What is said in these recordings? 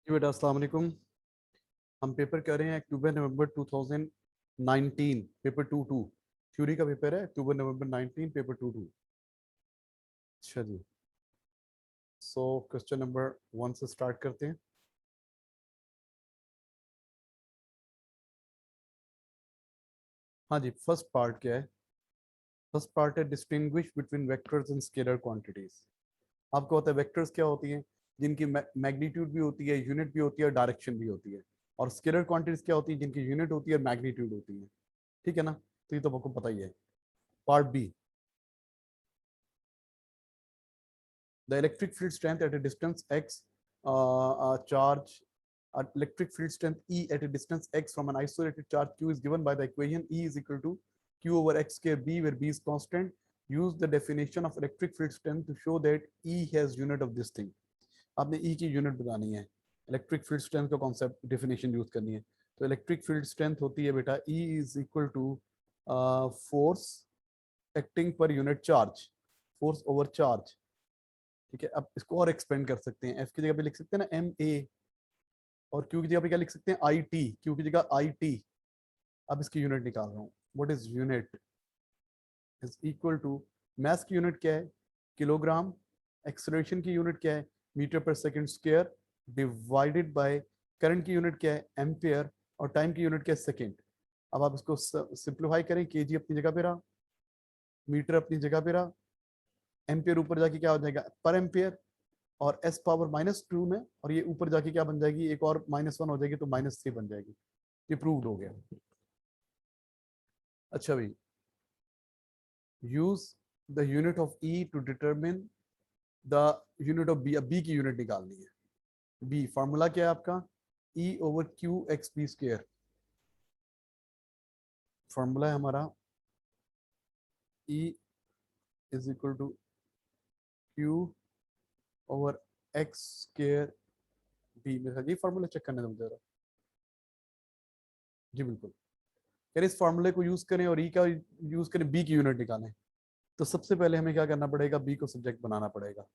जी बेटा अस्सलाम वालेकुम। हम पेपर कर रहे हैं अक्टूबर नवंबर 2019 पेपर 2 थ्योरी का पेपर है। अक्टूबर नवंबर 19 पेपर 2। अच्छा जी, सो क्वेश्चन नंबर 1 से स्टार्ट करते हैं। हाँ जी, फर्स्ट पार्ट क्या है? फर्स्ट पार्ट है distinguish between vectors and scalar quantities. आपको पता है वेक्टर्स क्या होती हैं? जिनकी मैग्नीट्यूड भी होती है, यूनिट भी होती है, डायरेक्शन भी होती है। और स्केलर क्वांटिटीज क्या होती है? जिनकी यूनिट होती है, मैग्नीट्यूड होती है। ठीक है ना? तो ये तो आपको पता ही है। Part B, the electric field strength at a distance x, charge electric field strength E at a distance x from an isolated charge q is given by the equation E is equal to q over x square b, where b is constant. Use the definition of electric field strength to show that E has unit of this thing. आपने E की unit बतानी है, electric field strength का concept definition use करनी है। तो electric field strength होती है बेटा E is equal to force acting per unit charge, force over charge. ठीक है, अब इसको और एक्सपेंड कर सकते हैं। एफ की जगह पे लिख सकते हैं ना एम ए, और क्यू की जगह पे क्या लिख सकते हैं? आई टी, क्यू की जगह आई टी। अब इसकी यूनिट निकाल रहा हूँ। What is unit? Is equal to, mass की यूनिट क्या है? किलोग्राम। एक्सेलरेशन की यूनिट क्या है? मीटर पर second square, divided by current की यूनिट क्या है? एम्पियर। और टाइम की यूनिट क्या है? सेकेंड। अब आप इसको सिंप्लीफाई करें, केजी अपनी जगह पे रहा, मीटर अपनी जगह पे रहा, एम्पियर ऊपर जाके क्या हो जाएगा? पर एम्पियर। और एस पावर -2 में, और ये ऊपर जाके क्या बन जाएगी? एक और -1 हो जाएगी, तो -3 बन जाएगी। ये प्रूव्ड हो गया। अच्छा भाई, use the unit of E to determine the unit of B. अब बी की यूनिट निकालनी है। बी फार्मूला क्या है आपका? E over Q X B square. Formula है हमारा E is equal to Q over X square B. मेरे साथ ये फार्मूला चेक करने दो मुझे। जी बिल्कुल, यार इस फार्मूले को यूज करें और ई का यूज करें, बी की यूनिट निकालें। तो सबसे पहले हमें क्या करना पड़ेगा? बी को सब्जेक्ट बनाना पड़ेगा।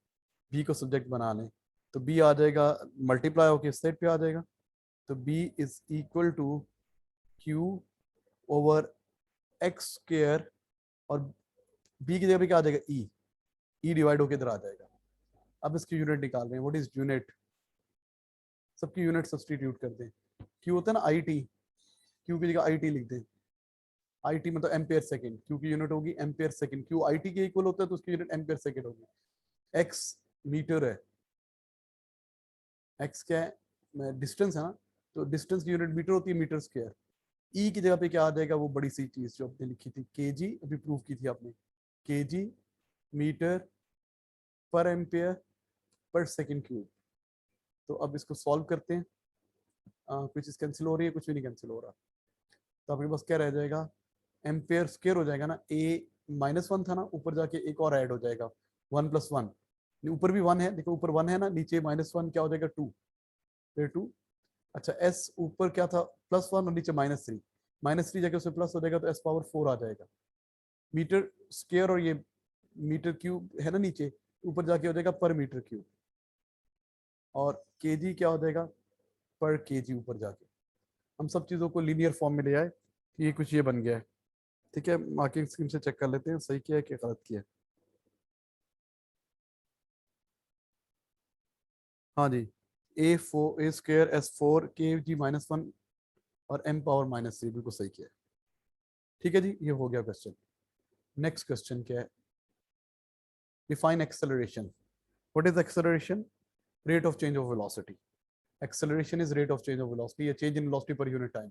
बी को सब्जेक्ट बना लें तो बी आ जाएगा, मल्टीप्लाई होकर इस साइड पे आ जाएगा। तो B is equal to Q over X square, और बी की जगह पे क्या आ जाएगा? ई। ई डिवाइड होकर इधर आ जाएगा। अब इसकी यूनिट निकाल रहे हैं। What is unit? सबकी यूनिट सब्सटीट्यूट कर दें। क्यू होता है ना आई टी, क्यू की जगह आई टी लिख दें। आई टी मतलब एम्पेयर सेकंड, क्यू की यूनिट होगी ampere second. Q I T के इक्वल होता है तो उसकी यूनिट एम्पेयर सेकंड होगी। एक्स मीटर है, एक्स क्या है? डिस्टेंस है ना, तो डिस्टेंस की यूनिट मीटर होती है, मीटर स्क्वायर। ई की जगह पे क्या आ जाएगा? वो बड़ी सी चीज जो आपने लिखी थी, केजी, अभी प्रूव की थी आपने। KG metre per ampere per second cube. तो अब इसको सॉल्व करते हैं। कुछ चीज कैंसिल हो रही है, कुछ भी नहीं कैंसिल हो रहा। तो आपके पास क्या रह जाएगा? एम्पेयर स्क्वायर हो जाएगा ना, ए -1 था ना, ऊपर जाके एक और ऐड हो जाएगा, 1+1। ऊपर भी 1 है, देखो ऊपर 1 है ना, नीचे -1 क्या हो जाएगा? 2, फिर 2। अच्छा, एस ऊपर क्या था? +1, और नीचे -3। -3 जाके उसमें प्लस हो जाएगा, तो एस पावर 4 आ जाएगा। मीटर स्क्वायर, और ये मीटर क्यूब है ना नीचे, ऊपर जाके हो जाएगा पर मीटर क्यूब। और केजी क्या हो जाएगा? पर केजी ऊपर जाके। हम सब चीज़ों को लीनियर फॉर्म में ले आए, ये कुछ ये बन गया है। ठीक है, मार्किंग स्कीम से चेक कर लेते हैं सही किया है कि गलत किया है। हाँ जी, A4 A² S4 KG-1 और M पावर -3 बिल्कुल सही किया है। ठीक है जी, ये हो गया क्वेश्चन। नेक्स्ट क्वेश्चन क्या है? Define acceleration. What is acceleration? Rate of change of velocity. Acceleration is rate of change of velocity, a change in velocity per unit time.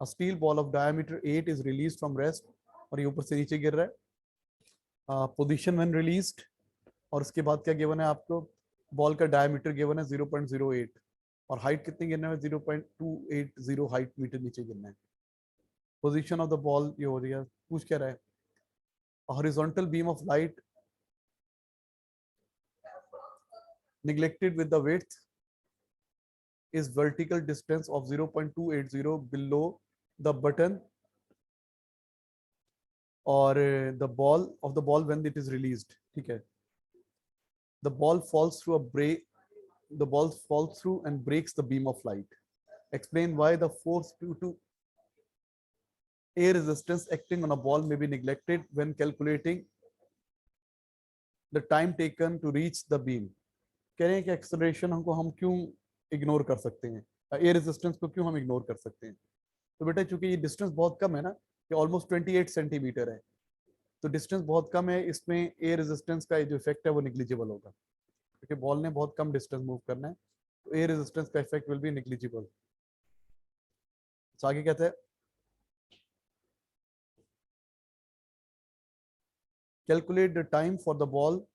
A steel ball of diameter 8 is released from rest, और ये ऊपर से नीचे गिर रहा है। Position when released, और उसके बाद क्या गिवन है आपको? बॉल का डायमीटर गिवन है 0.08, और हाइट कितनी गिरना है? 0.280 हाइट मीटर नीचे गिरना है। पोजीशन ऑफ द बॉल ये हो रही है, पूछ क्या रहा है? Horizontal beam of light neglected with the width is vertical distance of 0.280 below the button or the ball of the ball when it is released. ठीक है, the ball falls through a break the ball falls through and breaks the beam of light. Explain why the force due to air resistance acting on a ball may be neglected when calculating the time taken to reach the beam. कह रहे हैं कि acceleration हम क्यों ignore कर सकते हैं, air resistance को क्यों हम इग्नोर कर सकते हैं? तो बेटा चूंकि ये डिस्टेंस बहुत कम है ना, ये ऑलमोस्ट 28 सेंटीमीटर है, तो डिस्टेंस बहुत कम है, इसमें एयर रेजिस्टेंस का जो इफेक्ट है वो निग्लिजिबल होगा, क्योंकि बॉल ने बहुत कम डिस्टेंस मूव करना है, तो एयर रेजिस्टेंस का इफेक्ट विल बी निग्लिजिबल. आगे कहते हैं calculate the time for the ball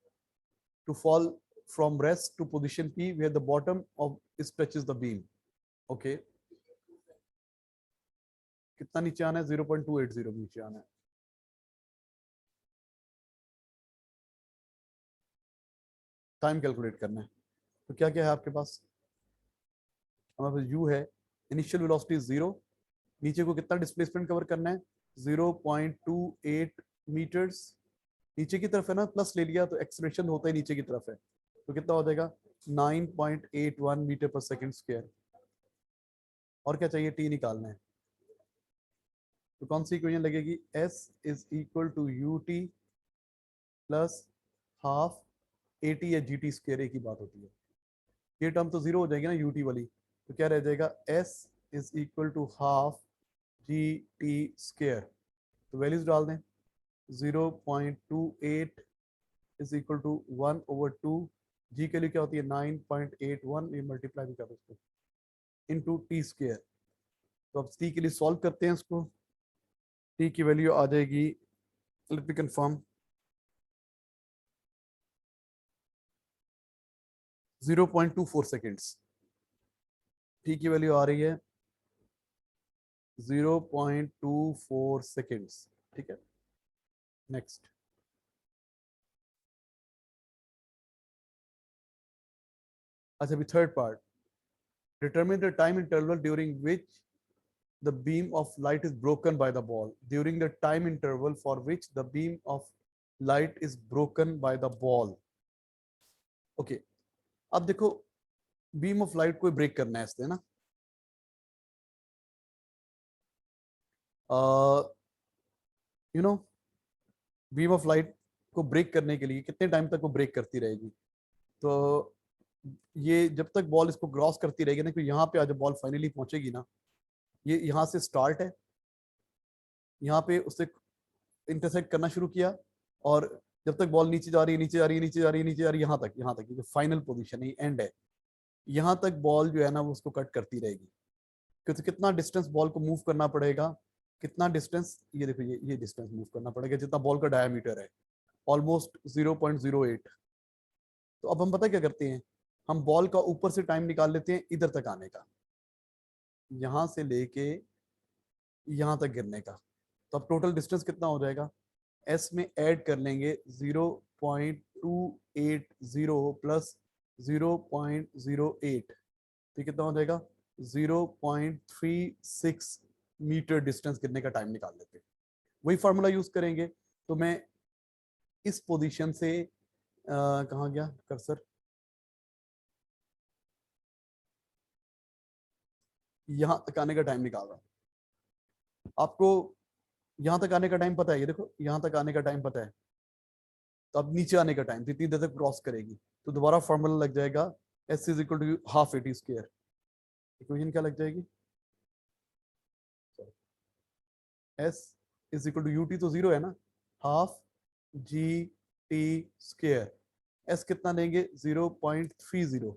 to fall from rest to position P where the bottom of it touches the beam. Okay. कितना नीचे आना है? 0.280 नीचे आना है. टाइम कैलकुलेट करना है, तो क्या क्या है आपके पास? हमारे पास u है, इनिशियल वेलोसिटी 0, नीचे को कितना डिस्प्लेसमेंट कवर करना है? 0.28 मीटर्स. नीचे की तरफ है ना, प्लस ले लिया तो एक्सेलरेशन होता ही नीचे की तरफ है, तो कितना हो जाएगा? 9.81 मीटर पर सेकंड स्क्वायर. और क्या चाहिए? टी निकालना है, तो कौन सी इक्वेशन लगेगी? S is equal to U T plus half A T या जी टी स्क्वायर, एक ही बात होती है. ये टर्म तो जीरो हो जाएगी ना, यू टी वाली, तो क्या रह जाएगा? S is equal to half G T square. तो वैल्यूज डाल दें. 0.28 इज इक्वल टू 1/2. जी के लिए क्या होती है? 9.81. ये मल्टीप्लाई भी कर दो इसको इनटू टी स्क्वायर. तो अब टी के लिए सॉल्व करते हैं इसको. टी की वैल्यू आ जाएगी, late me confirm, 0.24 seconds. T की वैल्यू आ रही है 0.24 सेकेंड्स. ठीक है, नेक्स्ट. अच्छा, अभी third part. Determine the time interval during which the beam of light is broken by the ball. During the time interval for which the beam of light is broken by the ball. Okay, अब देखो, beam of light को break करना है इससे ना, you know, beam of light को break करने के लिए कितने टाइम तक वो ब्रेक करती रहेगी? तो ये जब तक बॉल इसको क्रॉस करती रहेगी ना, कि यहाँ पे आज बॉल फाइनली पहुंचेगी ना, ये यहाँ से स्टार्ट है, यहाँ पे उससे इंटरसेक्ट करना शुरू किया, और जब तक बॉल नीचे जा रही है, नीचे जा रही है, नीचे जा रही है, नीचे जा रही है, यहाँ तक ये जो फाइनल पोजीशन है, एंड है, यहाँ तक बॉल जो है ना वो उसको कट करती रहेगी. क्योंकि कितना डिस्टेंस बॉल को मूव करना पड़ेगा? कितना डिस्टेंस? ये देखो, ये डिस्टेंस मूव करना पड़ेगा जितना बॉल का डायमीटर है, ऑलमोस्ट 0.08. तो अब हम पता क्या करते हैं, हम बॉल का ऊपर से टाइम निकाल लेते हैं इधर तक आने का, यहाँ से लेके यहाँ तक गिरने का. तो अब टोटल डिस्टेंस कितना हो जाएगा? एस में ऐड कर लेंगे 0.280 प्लस 0.08, तो कितना हो जाएगा? 0.36 मीटर डिस्टेंस गिरने का टाइम निकाल लेते हैं. वही फार्मूला यूज करेंगे. तो मैं इस पोजीशन से कहाँ गया कर्सर? यहां तक आने का टाइम निकाल रहा हूं. आपको यहां तक आने का टाइम पता है? ये देखो, यहां तक आने का टाइम पता है, तो अब नीचे आने का टाइम जितनी देर तक क्रॉस करेगी, तो दोबारा फॉर्मूला लग जाएगा S is equal to half A T square. Equation क्या लग जाएगी? S is equal to U T तो जीरो है ना, half G T square. S कितना लेंगे? 0.30.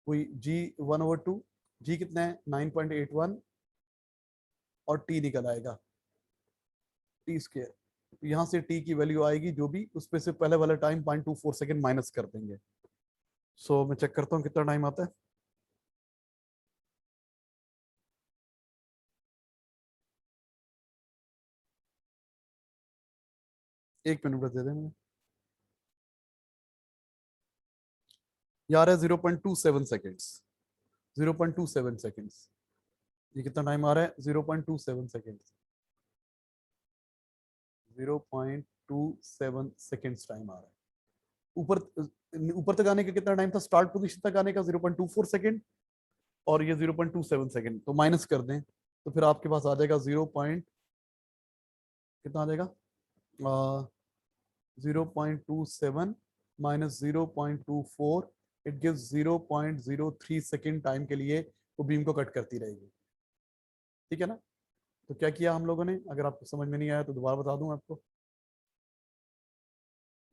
वही G 1/2. G कितना है? 9.81, और T निकल आएगा टी स्क्वायर. यहाँ से T की वैल्यू आएगी जो भी, उसमें से पहले वाला टाइम 0.24 सेकेंड माइनस कर देंगे. सो मैं चेक करता हूँ कितना टाइम आता है. एक मिनट बस दे दें मुझे. यार है 0.27 सेकेंड्स. 0.27 सेकेंड्स. ये कितना टाइम आ रहा है? 0.27 सेकेंड्स. 0.27 सेकेंड्स टाइम आ रहा है ऊपर. ऊपर तक आने का कितना टाइम था, स्टार्ट पोजीशन तक आने का 0.24 सेकंड, और ये 0.27 सेकंड, तो माइनस कर दें तो फिर आपके पास आ जाएगा 0 पॉइंट, कितना आ जाएगा, 0.27 minus 0.24, it gives 0.03 second time के लिए वो बीम को कट करती रहेगी। ठीक है ना। तो क्या किया हम लोगों ने, अगर आपको समझ में नहीं आया तो दोबारा बता दूं आपको।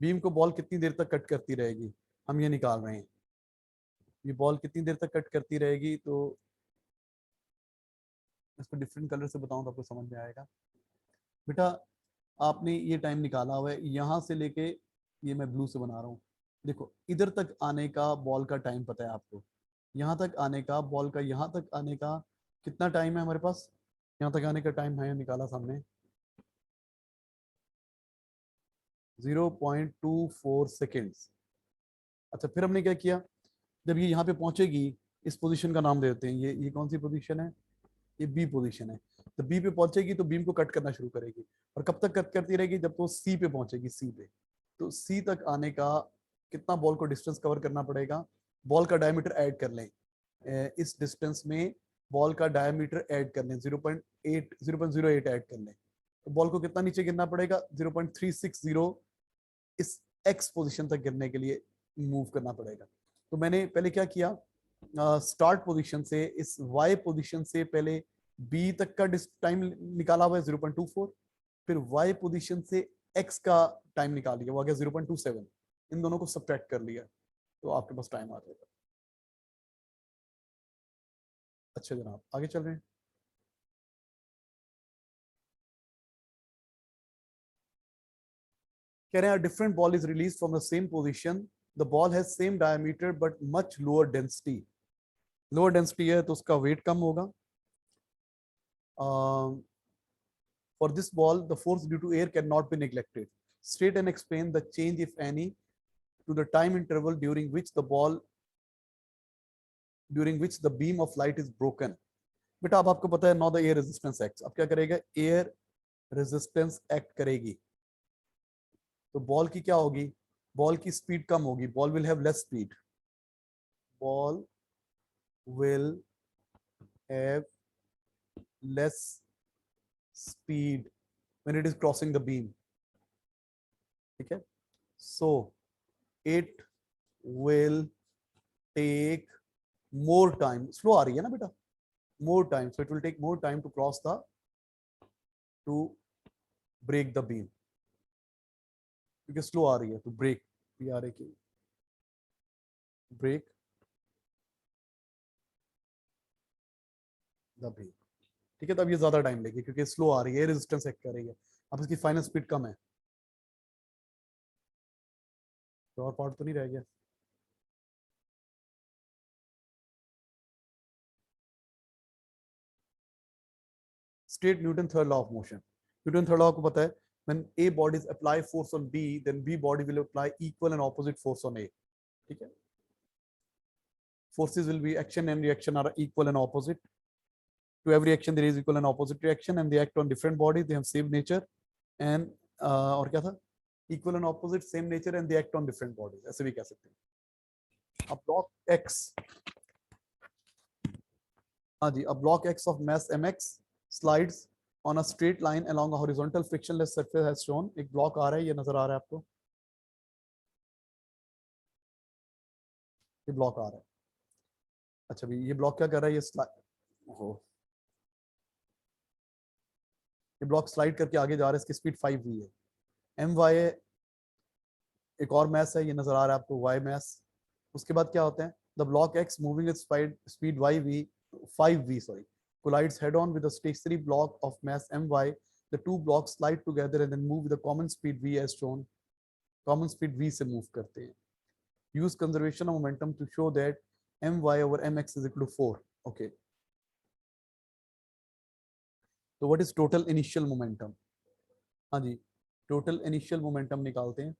बीम को बॉल कितनी देर तक कट करती रहेगी, हम ये निकाल रहे हैं। ये बॉल कितनी देर तक कट करती रहेगी, तो इसको डिफरेंट कलर से बताऊं तो आपको समझ में आएगा। बेटा आपने ये टाइम निकाला हुआ है, यहाँ से लेके, ये मैं ब्लू से बना रहा हूँ, देखो इधर तक आने का बॉल का टाइम पता है आपको, यहाँ तक आने का बॉल का, यहाँ तक आने का कितना टाइम है हमारे पास, यहाँ तक आने का टाइम है निकाला सामने 0.24 सेकेंड्स। अच्छा फिर हमने क्या किया, जब ये यहाँ पे पहुंचेगी, इस पोजीशन का नाम दे देते हैं, ये कौन सी पोजीशन है, ये बी पोजीशन है। तो बी पे पहुंचेगी तो बीम को कट करना शुरू करेगी, और कब तक कट करती रहेगी, जब तो सी पे पहुंचेगी, सी पे। तो सी तक आने का कितना बॉल को डिस्टेंस कवर करना पड़ेगा, बॉल का डायमीटर ऐड कर लें, इस डिस्टेंस में बॉल का डायमीटर ऐड कर लें, 0.08 ऐड कर लें, तो बॉल को कितना नीचे गिरना पड़ेगा, 0.360 इस एक्स पोजीशन तक गिरने के लिए मूव करना पड़ेगा। तो मैंने पहले क्या किया, स्टार्ट पोजीशन से इस वाई पोजीशन से पहले बी तक का टाइम निकाला हुआ है 0.24, फिर वाई पोजीशन से एक्स का टाइम निकाल लिया, वो आ गया 0.27, इन दोनों को सब्ट्रैक्ट कर लिया, तो आपके पास टाइम आ जाएगा। अच्छा जनाब आगे चल रहे हैं। कह रहे हैं different ball is release from the same position, the ball has same diameter but much lower density, lower density है तो उसका वेट कम होगा। For this ball, the force due to air cannot be neglected. State and explain the change, if any, to the time interval during which the beam of light is broken. बेटा अब आपको पता है now the air resistance acts. अब क्या करेगा, air resistance act करेगी, तो बॉल की क्या होगी, बॉल की स्पीड कम होगी, ball will have less speed. Ball will have less speed when it is crossing the beam. ठीक है, so it will take more time, slow आ रही है ना बेटा, more time, so it will take more time to cross the, to break the beam, क्योंकि slow आ रही है तो ब्रेक, भी आ रही है, ब्रेक द बीम। ठीक है, तो अब ये ज्यादा टाइम लेगी क्योंकि स्लो आ रही है, रेजिस्टेंस एक्ट कर रही है, अब इसकी फाइनल स्पीड कम है। तो और पार्ट तो नहीं रह गया। State Newton third law of motion. Newton third law को पता है, when A bodies apply force on B, then B body will apply equal and opposite force on A. ठीक है, forces will be, action and reaction are equal and opposite. To every action there is equal and opposite reaction, and they act on different bodies, they have same nature and और क्या था, equal and opposite same nature and they act on different bodies, ऐसे भी कह सकते हैं। अब block X, हाँ जी, अब block X of mass mx slides on a straight line along a horizontal frictionless surface as shown। एक ब्लॉक आ रहा है, ये नजर आ रहा है आपको, ये ब्लॉक आ रहा है। अच्छा भी ये ब्लॉक क्या कर रहा है, ये ये ब्लॉक स्लाइड करके आगे जा रहा है, इसकी स्पीड 5v है। एम वाई एक और मैस है, ये नजर आ रहा है आपको, वाई मैस। उसके बाद क्या होता है, the block X moving its speed Y V 5v sorry collides head on with a stationary block of mass my, the two blocks slide together and then move with a common speed v as shown। common speed v से move करते हैं। use conservation of momentum to show that my over mx is equal to 4। okay, तो what is total initial momentum, हाँ जी, total initial momentum निकालते हैं।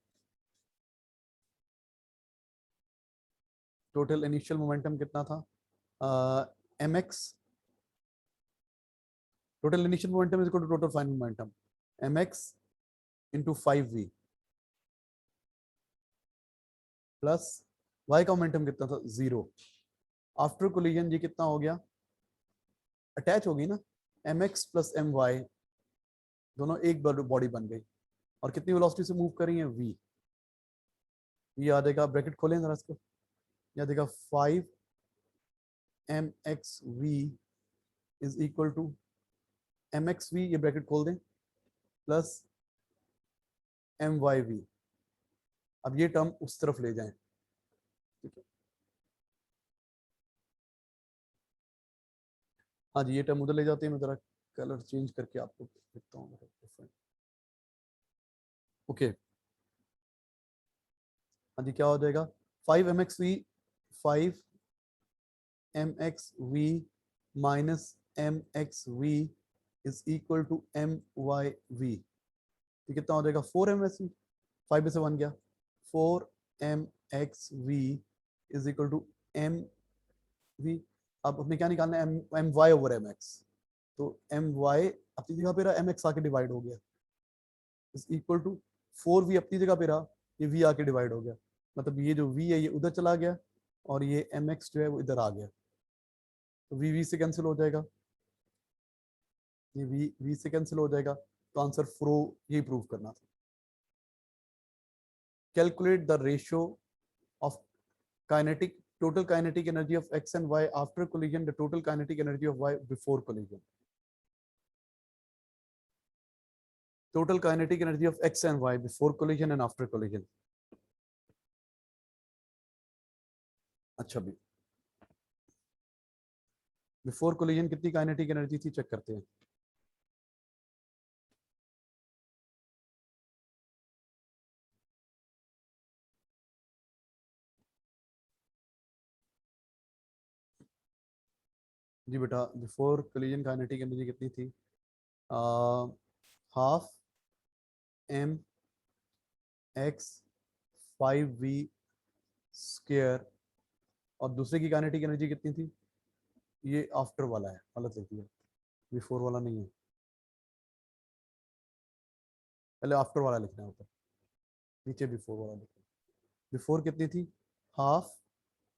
Total initial momentum कितना था, M X, total initial momentum is equal to total final momentum, M X into 5v। Plus y का momentum कितना था 0। After collision ये कितना हो गया, अटैच होगी ना, mx प्लस my दोनों एक बॉडी बन गई और कितनी वेलोसिटी से मूव कर रही है v। ये आ जाएगा, ब्रैकेट खोलें जरा इसको, ये आ जाएगा 5 mx v is equal to mx v, ये ब्रैकेट खोल दें, प्लस my v। अब ये टर्म उस तरफ ले जाएं, ठीक है। हाँ जी, ये टर्म उधर ले जाते हैं, मैं जरा कलर चेंज करके आपको दिखता हूँ डिफरेंट। ओके, हाँ जी, क्या हो जाएगा 5 mx v, 5 mx v minus mx v is equal to my v। ये कितना हो जाएगा 4 mx v, 5 में से 1 गया, 4 mx v is equal to m v। अब हमें क्या निकालना है, M Y over M X. तो एम वाई अपनी जगह पे रहा, एम एक्स आके डिवाइड हो गया, इज इक्वल टू 4v अपनी जगह पे रहा, ये v आके डिवाइड हो गया, मतलब ये जो v है ये उधर चला गया और ये एम एक्स जो है वो इधर आ गया, तो v से कैंसिल हो जाएगा, ये v से कैंसिल हो जाएगा। तो आंसर फ्रो यही प्रूव करना था। Calculate the ratio of kinetic total kinetic energy of x and y after collision, the total kinetic energy of y before collision, total kinetic energy of x and y before collision and after collision। अच्छा भी, before collision कितनी kinetic energy थी, check करते हैं। जी बेटा, before collision kinetic energy कितनी थी, half M x 5v square, और दूसरे की काइनेटिक एनर्जी कितनी थी, ये आफ्टर वाला है, गलत लिख दिया, बिफोर वाला नहीं है, पहले आफ्टर वाला लिखना है ऊपर, नीचे बिफोर वाला लिखना है। बिफोर कितनी थी, half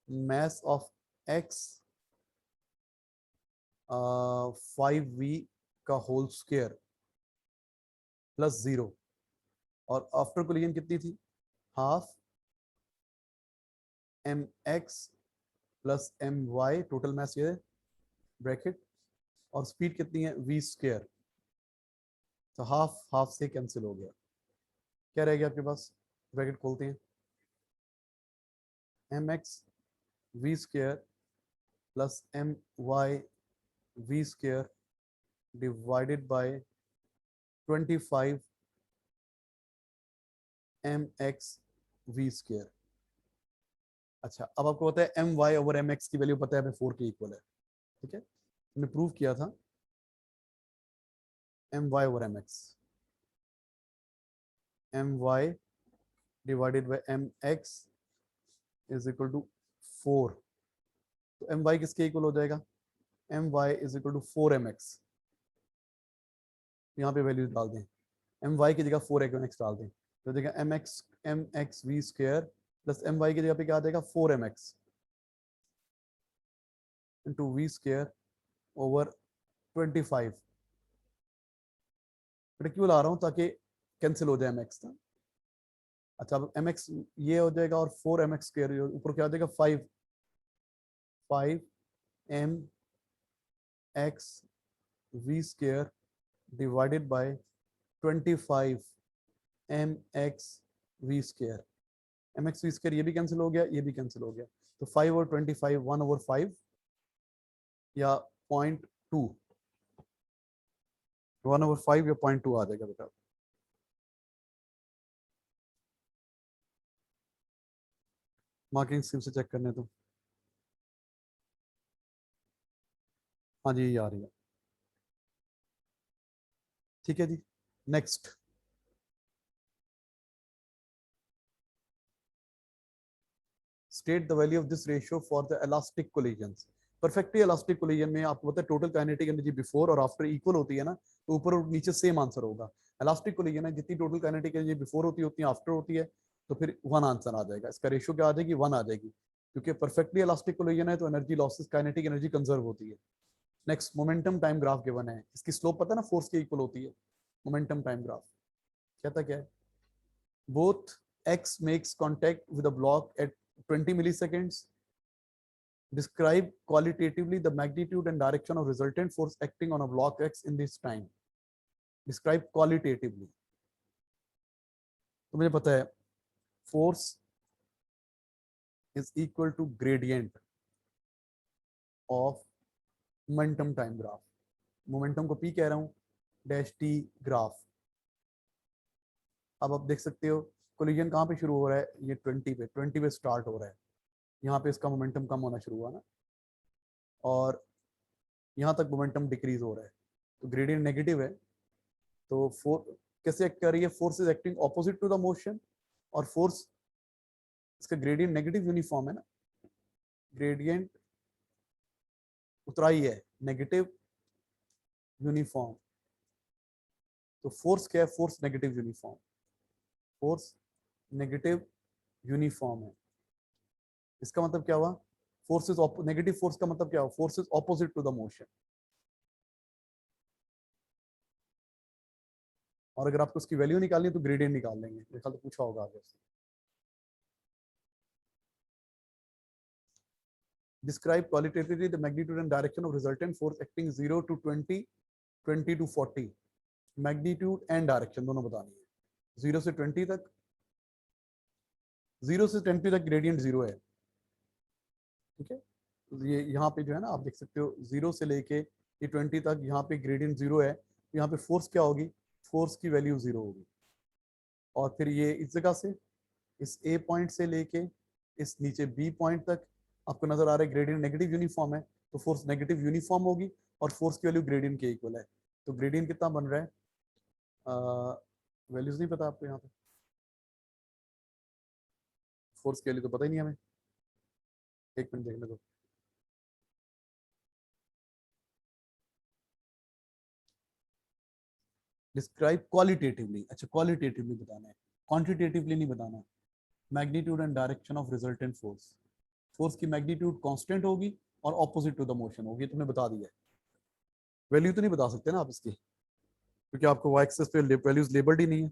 mass of x 5v का होल स्क्वायर प्लस 0, और आफ्टर कोलिजन कितनी थी, half M X plus M Y, total mass ये ब्रैकेट, और स्पीड कितनी है v स्क्वायर, तो हाफ हाफ से कैंसिल हो गया, क्या रह गया आपके पास, ब्रैकेट खोलते हैं, M X V square plus M Y V square divided by 25 M X V square. अच्छा, अब आपको पता है M Y over M X की वैल्यू पता है हमें 4 के इक्वल है, ठीक है, हमने प्रूव किया था M Y over M X, M Y divided by M X is equal to 4। तो एम वाई किसके इक्वल हो जाएगा, M Y is equal to 4 M X, यहाँ पे वैल्यू डाल दें, एम वाई की जगह 4 एम एक्स डाल दें, तो देखा M X V square plus M Y की जगह पे क्या आ जाएगा 4 M X into V square over 25। बेटा क्यों ला रहा हूँ, ताकि कैंसिल हो जाए एम एक्स ना। अच्छा, अब एम एक्स ये हो जाएगा और 4 एम एक्स स्क्वायर ऊपर क्या आ जाएगा 5 M X V square divided by 25 M X V square, M X V square ये भी कैंसिल हो गया, ये भी कैंसिल हो गया, तो 5 और 25 1/5 या 0.2, 1/5 या 0.2 आ जाएगा बेटा। मार्किंग स्कीम से चेक करने तो, हाँ जी ये आ रही है, ठीक है जी। Next, state the value of this ratio for the elastic collisions. Perfectly elastic collision में आपको पता है टोटल काइनेटिक एनर्जी बिफोर और आफ्टर इक्वल होती है ना, तो ऊपर और नीचे सेम आंसर होगा। इलास्टिक कोलिजन है, जितनी टोटल काइनेटिक एनर्जी बिफोर होती है उतनी आफ्टर होती है, तो फिर 1 आंसर आ जाएगा। इसका रेशियो क्या आ जाएगी, 1 आ जाएगी, क्योंकि परफेक्टली इलास्टिक कोलिजन है तो energy losses, kinetic energy conserve होती है। Next momentum time graph given है, इसकी स्लोप पता है ना, फोर्स के इक्वल होती है। मोमेंटम टाइम ग्राफ कहता क्या है, both x makes contact with a block at 20 milliseconds. Describe qualitatively the magnitude and direction of resultant force acting on a block x in this time. Describe qualitatively. तो मुझे पता है force is equal to gradient of momentum time graph. Momentum को p कह रहा हूँ, dash t graph. अब आप देख सकते हो कोलिजन कहाँ पे शुरू हो रहा है, ये 20 पे स्टार्ट हो रहा है, यहाँ पे इसका मोमेंटम कम होना शुरू हुआ ना, और यहाँ तक मोमेंटम डिक्रीज हो रहा है, तो ग्रेडियंट नेगेटिव है। तो कैसे एक्ट कर रही है, force is acting opposite to the motion, और फोर्स इसका ग्रेडियंट नेगेटिव यूनिफॉर्म है ना, ग्रेडियंट उतराई है नेगेटिव यूनिफॉर्म। तो फोर्स क्या है, force negative uniform, force negative uniform है। इसका मतलब क्या हुआ, फोर्स इज नेगेटिव, फोर्स का मतलब क्या हुआ, force is opposite to the motion. और अगर आपको उसकी वैल्यू निकालनी है तो ग्रेडियंट निकाल लेंगे, मेरे ख्याल तो पूछा होगा आगे से। Describe qualitatively the magnitude and direction of resultant force acting 0 to 20, 20 to 40. Magnitude and direction दोनों बतानी है। 0 से 20 तक, 0 से 20 तक ग्रेडियंट 0 है, ठीक है। ये यहाँ पे जो है ना, आप देख सकते हो 0 से लेके ये 20 तक, यहाँ पे ग्रेडियंट 0 है, यहाँ पे फोर्स क्या होगी, फोर्स की वैल्यू 0 होगी। और फिर ये इस जगह से, इस ए पॉइंट से लेके इस नीचे बी पॉइंट तक आपको नजर आ रहा है ग्रेडियंट नेगेटिव यूनिफॉर्म है, तो फोर्स नेगेटिव यूनिफॉर्म होगी, और फोर्स की वैल्यू ग्रेडियंट के इक्वल है। तो ग्रेडियंट कितना बन रहा है, वैल्यूज नहीं पता आपको यहाँ पे, फोर्स की वैल्यू तो पता ही नहीं हमें, एक मिनट देखने दो। डिस्क्राइब क्वालिटेटिवली, अच्छा क्वालिटेटिवली बताना है, क्वांटिटेटिवली नहीं बताना है। Magnitude and direction of resultant force, force की मैग्नीट्यूड कांस्टेंट होगी और ऑपोजिट टू द मोशन होगी, तुमने बता दिया है। वैल्यू तो नहीं बता सकते ना आप इसकी, क्योंकि आपको वाई एक्सिस पे वैल्यूज लेबल्ड ही नहीं है।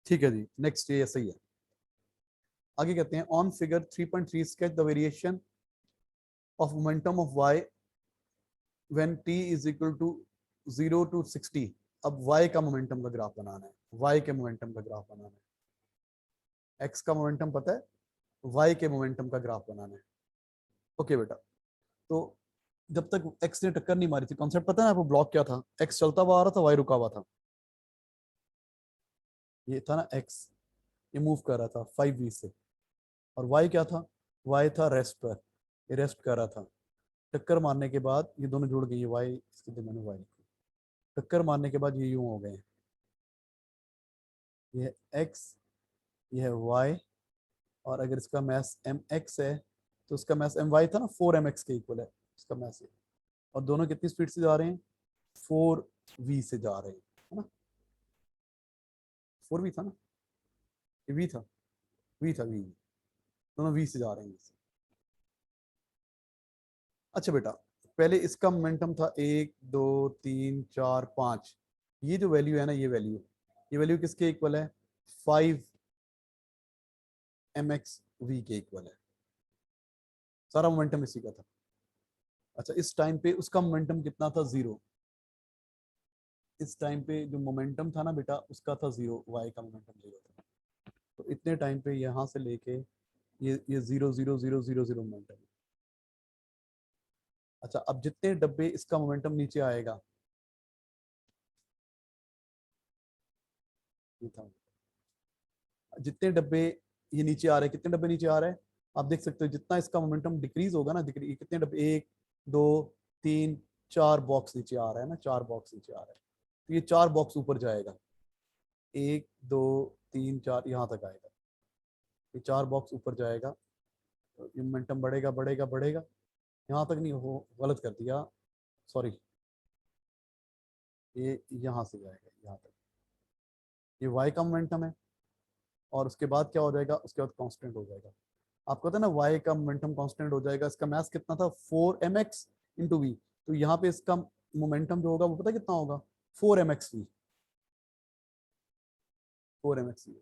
ठीक है जी, नेक्स्ट ये ऐसा ही है। आगे कहते हैं on figure 3.3 sketch the variation of momentum of Y when t is equal to 0 to 60। अब y का मोमेंटम का ग्राफ बनाना है, y के मोमेंटम का ग्राफ बनाना है, x का मोमेंटम पता है, y के मोमेंटम का ग्राफ बनाना है। ओके बेटा, तो जब तक x ने टक्कर नहीं मारी थी, कॉन्सेप्ट पता है आपको, ब्लॉक क्या था, x चलता हुआ आ रहा था, y रुका हुआ था, ये था ना x, ये मूव कर रहा था 5v से, और y क्या था, y था रेस्ट पर, ये रेस्ट कर रहा था। टक्कर मारने के बाद ये दोनों जुड़ गई, y इसके लिए मैंने y, टक्कर मारने के बाद ये यूं हो गए, ये x, ये है y, और अगर इसका मैस mx है तो उसका मैस my था ना, 4mx के इक्वल है इसका मैस, और दोनों कितनी स्पीड से जा रहे हैं, 4v से जा रहे हैं, है ना, 4v था ना, ये v था, v था, v, दोनों v से जा रहे हैं। अच्छा बेटा, पहले इसका मोमेंटम था 1 2 3 4 5, ये जो वैल्यू है ना, ये वैल्यू किसके इक्वल है, 5mx v के इक्वल है, सारा मोमेंटम इसी का था। अच्छा, इस टाइम पे उसका मोमेंटम कितना था, 0। इस टाइम पे जो मोमेंटम था ना बेटा, उसका था 0, y का मोमेंटम 0 था। तो इतने टाइम पे यहाँ से लेके ये 0 0 0 0 0 मोमेंटम। अच्छा, अब जितने डब्बे इसका मोमेंटम नीचे आएगा, ये था, जितने डब्बे ये नीचे आ रहे हैं, कितने डब्बे नीचे आ रहे हैं, आप देख सकते हो, जितना इसका मोमेंटम डिक्रीज होगा ना, कितने डब्बे, 1 2 3 4 बॉक्स नीचे आ रहा है ना, 4 बॉक्स नीचे आ रहा है, तो ये 4 बॉक्स ऊपर जाएगा, 1 2 3 4 यहाँ तक आएगा, ये 4 बॉक्स ऊपर जाएगा, तो ये मोमेंटम बढ़ेगा बढ़ेगा बढ़ेगा, यहाँ तक नहीं, हो गलत कर दिया, सॉरी, ये यहाँ से जाएगा यहाँ तक, ये वाई का मोमेंटम है, और उसके बाद क्या हो जाएगा, उसके बाद कांस्टेंट हो जाएगा। आपको पता है ना वाई का मोमेंटम कांस्टेंट हो जाएगा, इसका मास कितना था 4mx इंटू वी, तो यहाँ पे इसका मोमेंटम जो होगा वो पता है कितना होगा 4mx वी, 4mx वी।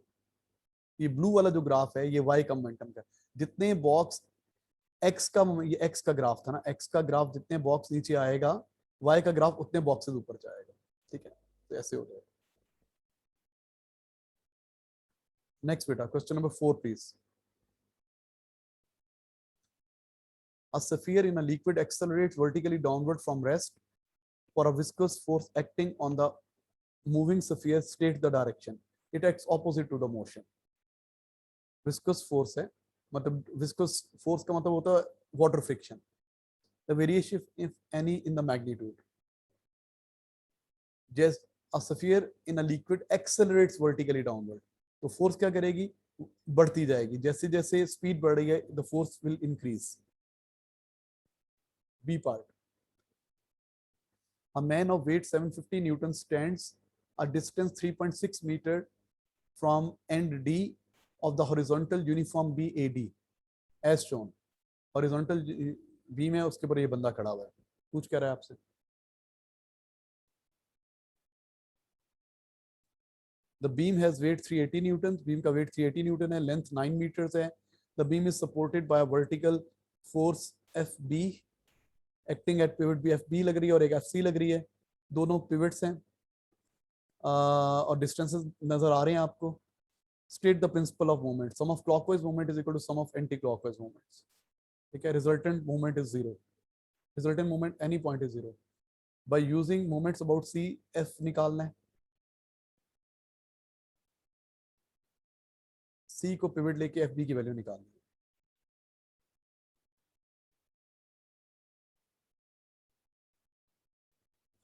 ये ब्लू वाला जो ग्राफ है ये वाई का मोमेंटम का, जितने बॉक्स एक्स का, ये एक्स का ग्राफ था ना, एक्स का ग्राफ जितने बॉक्स नीचे आएगा वाई का ग्राफ उतने बॉक्सेस ऊपर जाएगा, ठीक है, तो ऐसे हो जाएगा। नेक्स्ट बेटा question number 4 please. A sphere in a liquid accelerates vertically downward from rest for a viscous force acting on the moving sphere. State the direction. It acts opposite to the motion. Viscous force है, मतलब viscous force का मतलब होता है water friction. The variation, if any, in the magnitude. Just a sphere in a liquid accelerates vertically downward. तो force क्या करेगी, बढ़ती जाएगी, जैसे जैसे speed बढ़ रही है the force will increase. B part. A man of weight 750 Newton stands a distance 3.6 meter from end D of the horizontal uniform BAD as shown. Horizontal B में उसके ऊपर ये बंदा खड़ा हुआ है, पूछ क्या रहा है आपसे। The beam has weight 380 Newton. Beam का weight 380 Newton है, length 9 meters है. The beam is supported by a vertical force FB acting at pivot B. FB लग रही है और एक FC लग रही है, दोनों pivots हैं, और distances नजर आ रहे हैं आपको। State the principle of movement. Sum of clockwise movement is equal to sum of anti-clockwise movements. ठीक है, resultant movement is zero. Resultant movement any point is zero. By using moments about C, F निकालना है। C को pivot लेके FB की value निकालनी है।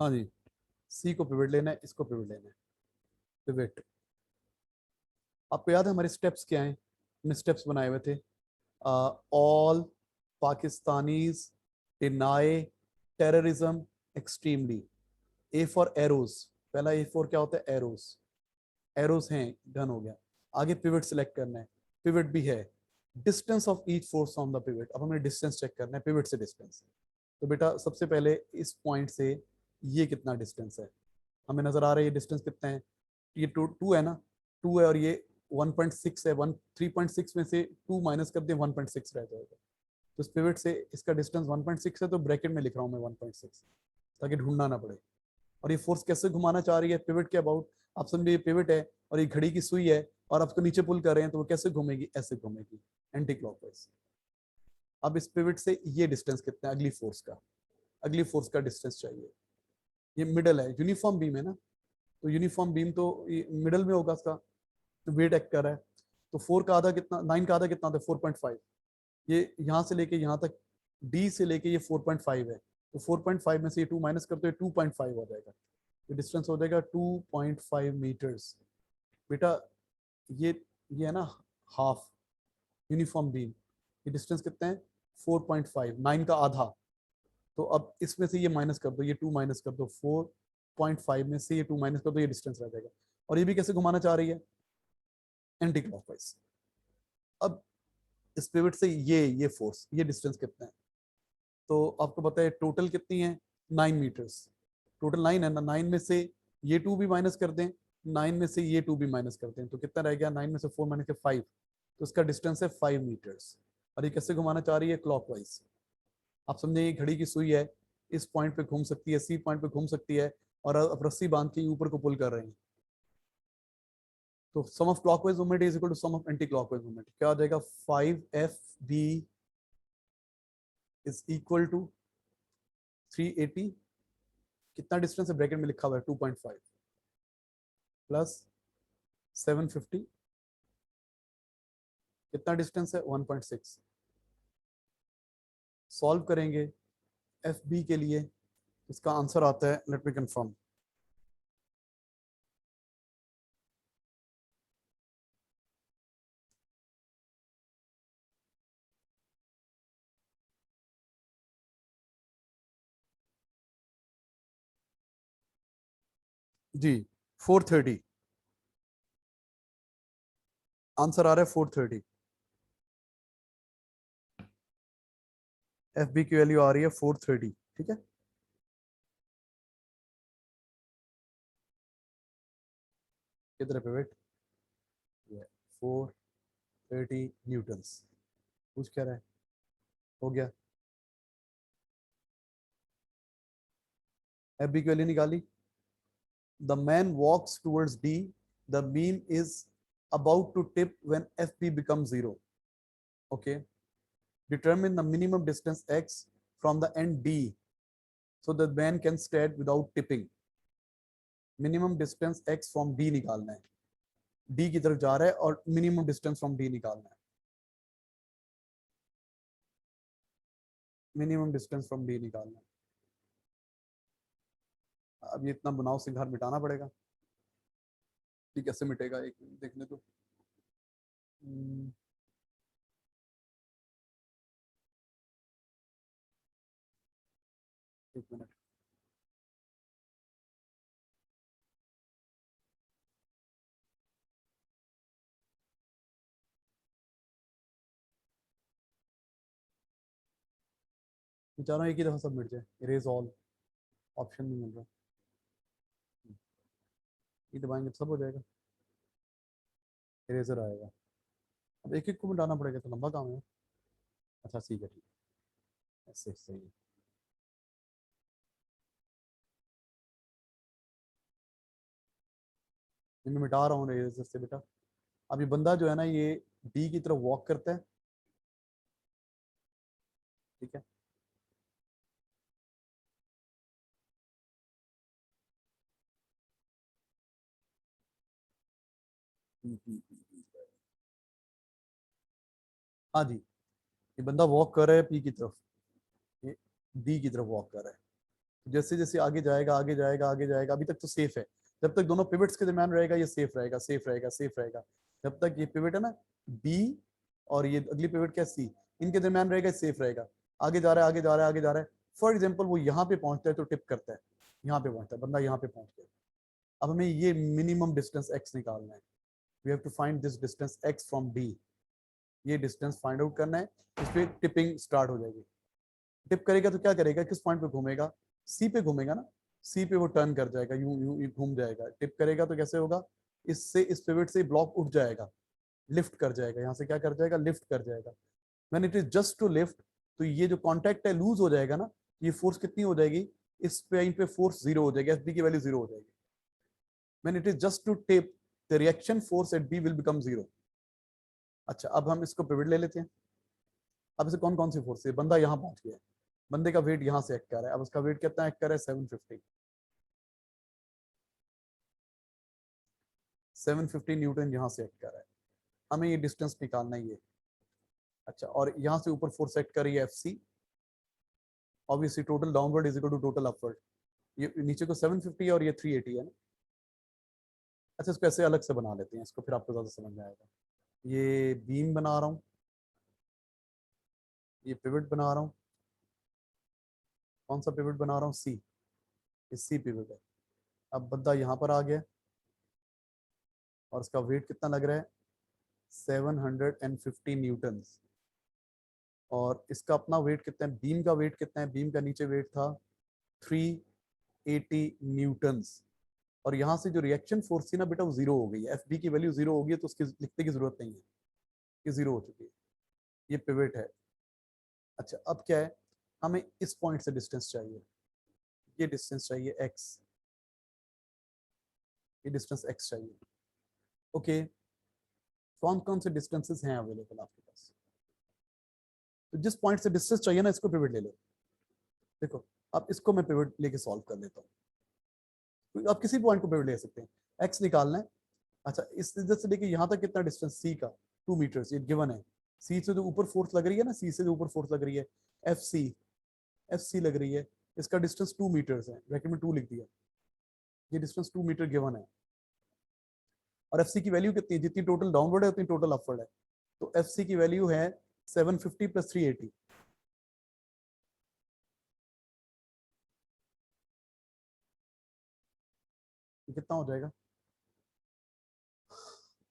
हाँ जी, C को pivot लेना है, इसको pivot लेना है, pivot। आपको याद है हमारे स्टेप्स क्या हैं, हमने स्टेप्स बनाए हुए थे। All Pakistanis deny terrorism extremely. A for arrows, पहला ए फॉर क्या होता है, एरोज, एरोज हैं, डन हो गया। आगे पिवट सिलेक्ट करना है, पिवट भी है। Distance of each force on the pivot, अब हमें डिस्टेंस चेक करना है पिवट से डिस्टेंस। तो बेटा सबसे पहले इस पॉइंट से ये कितना डिस्टेंस है, हमें नजर आ रहा है ये डिस्टेंस कितना है, ये टू है ना, 2 है, और ये 1.6 है, 3.6 में से 2 माइनस कर दें 1.6 रह जाएगा। तो इस पिवट से इसका डिस्टेंस 1.6 है, तो ब्रैकेट में लिख रहा हूँ मैं 1.6 ताकि ढूंढना ना पड़े। और ये फोर्स कैसे घुमाना चाह रही है पिवट के अबाउट, आप समझे ये पिवट है और ये घड़ी की सुई है और आपको नीचे पुल कर रहे हैं, तो वो कैसे घूमेगी, ऐसे घूमेगी एंटी क्लॉकवाइज। अब इस पिवट से ये डिस्टेंस कितना है अगली फोर्स का, अगली फोर्स का डिस्टेंस चाहिए। ये मिडल है, यूनिफॉर्म बीम है ना, तो यूनिफॉर्म बीम तो मिडल में होगा उसका, तो वेट एक्ट कर रहा है। तो 4 का आधा कितना, 9 का आधा कितना था 4.5, ये यहाँ से लेके यहाँ तक डी से लेके ये 4.5 है, तो 4.5 में से ये 2 माइनस करते हुए 2.5 हो जाएगा, ये डिस्टेंस हो जाएगा 2.5 मीटर्स। बेटा ये है ना हाफ यूनिफॉर्म बीम, ये डिस्टेंस कितना है 4.5, 9 का आधा। तो अब इसमें से ये माइनस कर दो, ये 2 माइनस कर दो, 4.5 में से ये 2 माइनस कर दो, ये डिस्टेंस रह जाएगा। और ये भी कैसे घुमाना चाह रही है, एंटी क्लॉकवाइज। अब इस पिवट से ये फोर्स, ये डिस्टेंस कितना है, तो आपको पता है टोटल कितनी है 9 मीटर्स, टोटल 9 है ना, 9 में से ये 2 भी माइनस कर दें, 9 में से ये 2 भी माइनस करते हैं, तो कितना रह गया, 9 में से 4 माइनस के 5, तो इसका डिस्टेंस है 5 मीटर्स। और ये कैसे घुमाना चाह रही है, क्लॉकवाइज। आप समझे ये घड़ी की सुई है, इस पॉइंट पे घूम सकती है, सी पॉइंट पे घूम सकती है, और अब रस्सी बांध के ऊपर को पुल कर रहे हैं। तो sum of clockwise movement is equal to sum of anticlockwise movement, क्या आ जाएगा 5FB इज इक्वल टू 380, कितना डिस्टेंस है ब्रैकेट में लिखा हुआ है 2.5 प्लस 750, कितना डिस्टेंस है 1.6। सॉल्व करेंगे FB के लिए, इसका आंसर आता है, लेट मी कंफर्म, जी 430, आंसर आ रहा है 430। एफ बी की वैल्यू आ रही है 430, ठीक है। किधर है पिवट? 430 न्यूटन्स। पूछ क्या रहा है? हो गया। एफ बी की वैल्यू निकाली। The man walks towards D. The beam is about to tip when FP becomes 0. Okay. Determine the minimum distance x from the end D so the man can stand without tipping. Minimum distance x from D निकालना है। D की तरफ जा रहा है और minimum distance from D निकालना है। Minimum distance from D निकालना है। अब ये इतना बनाओ से घर मिटाना पड़ेगा। ये कैसे मिटेगा? एक मिनट देखने दो। एक मिनट। मैं चाह रहा हूँ एक ही दफा सब मिट जाए। इरेज ऑल ऑप्शन नहीं मिल रहा। ये दबाएंगे तो सब हो जाएगा। इरेजर आएगा। अब एक एक को मिटाना पड़ेगा तो लंबा काम है। अच्छा ठीक है, ठीक है, ऐसे सही है। ये मैं मिटा रहा हूँ इरेजर से बेटा। अब ये बंदा जो है ना, ये डी की तरफ वॉक करता है, ठीक है। हाँ जी, ये बंदा वॉक कर रहा है पी की तरफ, ये डी की तरफ वॉक कर रहा है। जैसे जैसे आगे जाएगा, आगे जाएगा, आगे जाएगा, अभी तक तो सेफ है। जब तक दोनों पिवट्स के दरमियान रहेगा ये सेफ रहेगा, सेफ रहेगा, सेफ रहेगा। जब तक ये पिवट है ना बी और ये अगली पिवट क्या सी, इनके दरमियान रहेगा, सेफ रहेगा। आगे जा रहा है, आगे जा रहा है, आगे जा रहा है। फॉर एग्जाम्पल वो यहाँ पे पहुंचता है तो टिप करता है, यहाँ पे पहुंचता है बंदा, यहाँ पे पहुंच गया। अब हमें ये मिनिमम डिस्टेंस एक्स निकालना है। We have to find this distance X from D. ये डिस्टेंस फाइंड आउट करना है। इस पे टिपिंग स्टार्ट हो जाएगी। टिप करेगा तो क्या करेगा, किस पॉइंट पे घूमेगा? सी पे घूमेगा ना। सी पे वो टर्न कर जाएगा, यूं यूं यूं घूम जाएगा। टिप करेगा तो कैसे होगा? इससे इस पिवट से ब्लॉक उठ जाएगा, लिफ्ट कर जाएगा। यहाँ से क्या कर जाएगा? लिफ्ट कर जाएगा। When it is just to lift, तो ये जो कॉन्टैक्ट है लूज हो जाएगा ना। ये फोर्स कितनी हो जाएगी? इस पॉइंट पे फोर्स जीरो हो जाएगी, एफ बी की वैल्यू जीरो हो जाएगी। When it is just to tip, the reaction force at B will become zero. अच्छा, अब हम इसको पिवट ले लेते हैं। अब इसे कौन कौन सी फोर्स है? बंदा यहाँ पहुंच गया है, बंदे का वेट यहाँ से एक्ट कर रहा है। अब उसका वेट कितना एक्ट कर रहा है? 750। 750 न्यूटन यहाँ से एक्ट कर रहा है। हमें ये डिस्टेंस निकालना ही है। अच्छा, और यहाँ से ऊपर फोर्स एक्ट कर रही है F C. Obviously total downward is equal to total upward. ये नीचे को 750 है और ये 380 है ना। अच्छा, इसको ऐसे अलग से बना लेते हैं, इसको फिर आपको ज्यादा समझ में आएगा। ये बीम बना रहा हूँ, ये पिवट बना रहा हूँ। कौन सा पिवट बना रहा हूँ? सी। ये सी पिवट है। अब बंदा यहाँ पर आ गया और इसका वेट कितना लग रहा है? 750 न्यूटन। और इसका अपना वेट कितना है? बीम का वेट कितना है? बीम का नीचे वेट था 380 न्यूटन्स। और यहाँ से जो रिएक्शन फोर्स थी ना बेटा, वो जीरो हो गई है। एफ बी की वैल्यू जीरो हो गई है, तो उसकी लिखने की जरूरत नहीं है, ये जीरो हो चुकी है। ये पिवट है। अच्छा, अब क्या है? हमें इस पॉइंट से डिस्टेंस चाहिए। ये डिस्टेंस चाहिए एक्स, ये डिस्टेंस एक्स चाहिए। ओके, कौन कौन से डिस्टेंसेस हैं अवेलेबल आपके पास? तो जिस पॉइंट से डिस्टेंस चाहिए ना, इसको पिवट ले लो। देखो, अब इसको मैं पिवट लेके सॉल्व कर लेता हूँ। तो आप किसी पॉइंट को पिवट ले सकते हैं। एक्स निकालना है। अच्छा, इस इधर से लेके यहाँ तक कितना डिस्टेंस? सी का 2 मीटर्स, ये गिवन है। सी से जो ऊपर फोर्स लग रही है ना, सी से जो ऊपर फोर्स लग रही है एफ सी, एफ सी लग रही है। इसका डिस्टेंस 2 मीटर्स है, ब्रैकेट में 2 लिख दिया। ये डिस्टेंस 2 मीटर गिवन है। और एफ सी की वैल्यू कितनी है? जितनी टोटल डाउनवर्ड है उतनी टोटल अपवर्ड है। तो एफ सी की वैल्यू है 750 प्लस 380। तो कितना हो जाएगा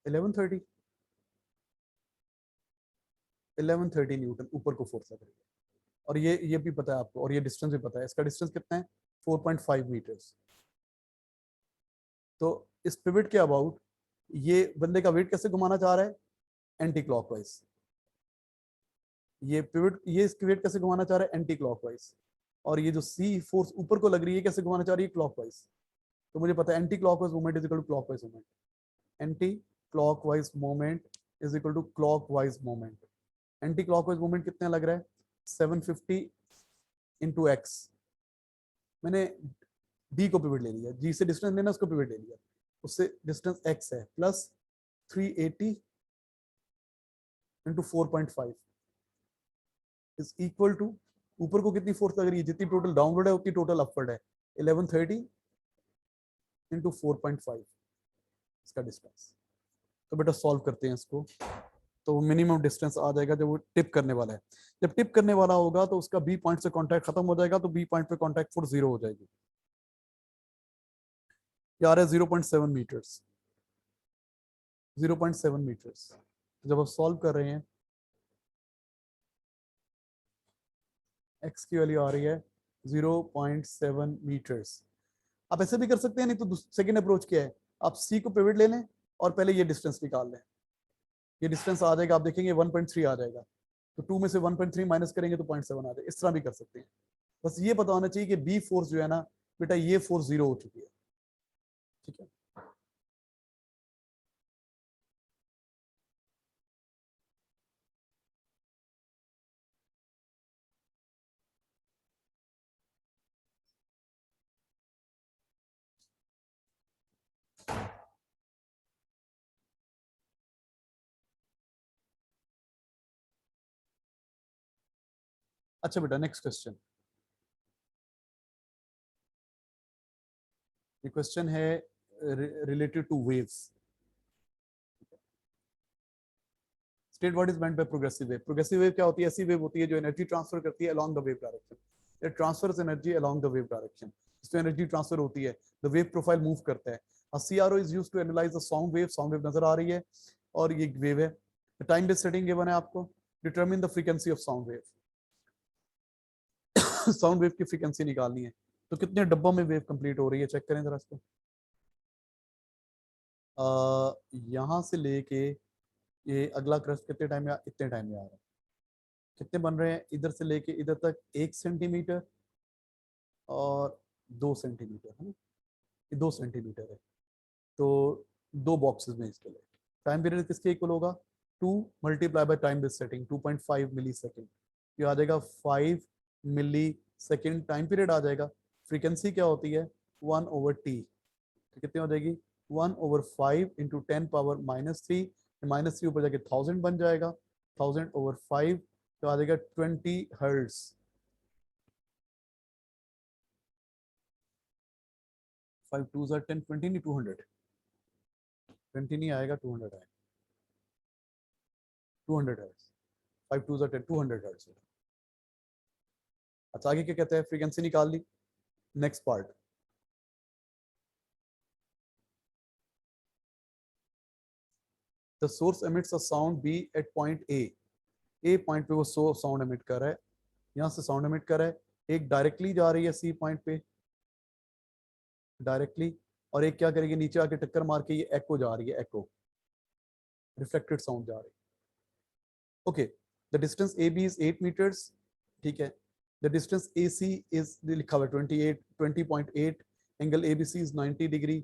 1130 न्यूटन ऊपर को फोर्स लग रही है। और ये भी पता है आपको, और ये डिस्टेंस भी पता है, इसका डिस्टेंस कितना है 4.5 मीटर्स। तो इस पिवट के अबाउट ये बंदे का वेट कैसे घुमाना चाह रहा है, एंटी क्लॉकवाइज। ये पिवट, ये इसकी वेट कैसे घुमाना चाह रहा है, एंटी क्लॉकवाइज। और ये जो सी फोर्स ऊपर को लग रही है कैसे घुमाना चाह रही है, क्लॉकवाइज। तो मुझे पता है anticlockwise movement is equal to clockwise movement. Anticlockwise movement is equal to clockwise movement. Anticlockwise movement कितना लग रहा है 750 इंटू एक्स। मैंने डी को पिवट ले लिया, जी से डिस्टेंस लेना, उसको पिवट ले लिया, उससे डिस्टेंस एक्स है, plus 380 into 4.5 is equal to, ऊपर को कितनी फोर्स लग रही है, जितनी टोटल डाउनवर्ड है उतनी टोटल अपवर्ड है, 1130 इंटू 4.5 इसका डिस्टेंस। तो बेटा सॉल्व करते हैं इसको। तो मिनिमम डिस्टेंस आ जाएगा जब वो टिप करने वाला है। जब टिप करने वाला होगा तो उसका बी पॉइंट से कांटेक्ट खत्म हो जाएगा, तो बी पॉइंट पे कांटेक्ट फोर्स 0 हो जाएगी। यार है 0.7 मीटर्स, 0.7 मीटर्स। जब आप सॉल्व कर रहे हैं, एक्स की वैल्यू आ रही है 0.7 मीटर्स। आप ऐसे भी कर सकते हैं, नहीं तो सेकंड अप्रोच क्या है, आप सी को पिवट ले लें और पहले ये डिस्टेंस निकाल लें। ये डिस्टेंस आ जाएगा, आप देखेंगे 1.3 आ जाएगा, तो 2 में से 1.3 माइनस करेंगे तो 0.7 आ जाएगा। इस तरह भी कर सकते हैं। बस ये पता होना चाहिए कि बी फोर्स जो है ना बेटा, ये फोर्स 0 हो चुकी है। ठीक है, अच्छा बेटा नेक्स्ट क्वेश्चन। ये क्वेश्चन है related two waves. State what is meant by progressive wave. Progressive wave क्या होती है, ऐसी वेव होती है जो एनर्जी ट्रांसफर करती है along the wave direction. It transfers energy along the wave direction. इसमें एनर्जी ट्रांसफर होती है, द वेव प्रोफाइल मूव करता है। CRO is used to analyse the sound wave. Sound wave नजर आ रही है और ये वेव है। टाइम बेस्ड सेटिंग गिवन है आपको, determine the frequency of sound wave. Sound wave की फ्रीक्वेंसी निकालनी है। तो कितने डब्बों में वेव कंप्लीट हो रही है, चेक करें जरा इसको। यहाँ से लेके ये अगला क्रस्ट कितने टाइम में, इतने टाइम में आ रहा है। कितने बन रहे हैं, इधर से लेके इधर तक 1 सेंटीमीटर और 2 सेंटीमीटर है ना, ये 2 सेंटीमीटर है। तो 2 बॉक्सेस में इसके लिए टाइम पीरियड किसके इक्वल होगा, 2 multiply by time base setting 2.5 millisecond. ये आ जाएगा 5 मिली सेकेंड टाइम पीरियड आ जाएगा। फ्रीक्वेंसी क्या होती है 1/t, तो कितनी हो जाएगी 1/5 इंटू 10⁻³ -3 ऊपर जाके 1000 बन जाएगा। 1000/5 तो आ जाएगा 20 हर्ट्ज। 5 2s are 10, 20 नहीं 200, 20 नहीं आएगा, 200 आएगा, 200 हर्ट्ज। 5 2s are 10, 200 hertz. अच्छा आगे क्या कहते हैं, फ्रीक्वेंसी निकाल ली। Next part, the source emits a sound B at point A point पे वो साउंड एमिट कर रहा है, यहाँ से साउंड एमिट कर रहा है। एक डायरेक्टली जा रही है सी पॉइंट पे डायरेक्टली, और एक क्या करेगी नीचे आके टक्कर मार के ये एको जा रही है, एको रिफ्लेक्टेड साउंड जा रही है। Okay, the distance A B is 8 metres. ठीक है, the distance A C is लिखा हुआ 20.8, angle A B C is 90 degree,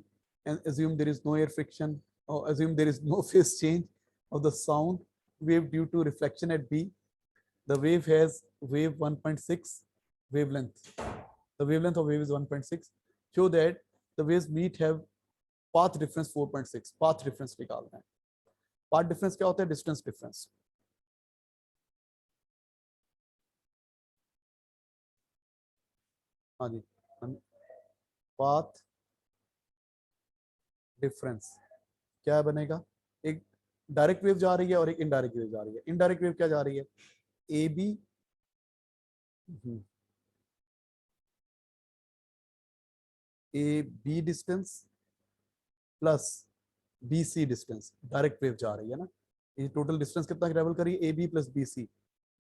and assume there is no air friction, or assume there is no phase change of the sound wave due to reflection at B. The wave has wave 1.6 wavelength. The wavelength of wave is 1.6. Show that the waves meet have path difference 4.6. path difference निकालना है। path difference क्या होता है, distance difference। हाँ जी, path difference क्या बनेगा, एक direct wave जा रही है और एक इनडायरेक्ट वेव जा रही है। इनडायरेक्ट वेव क्या जा रही है, A B A B distance plus BC distance, direct wave जा रही है ना, ये टोटल डिस्टेंस कितना ट्रेवल करी है, AB plus BC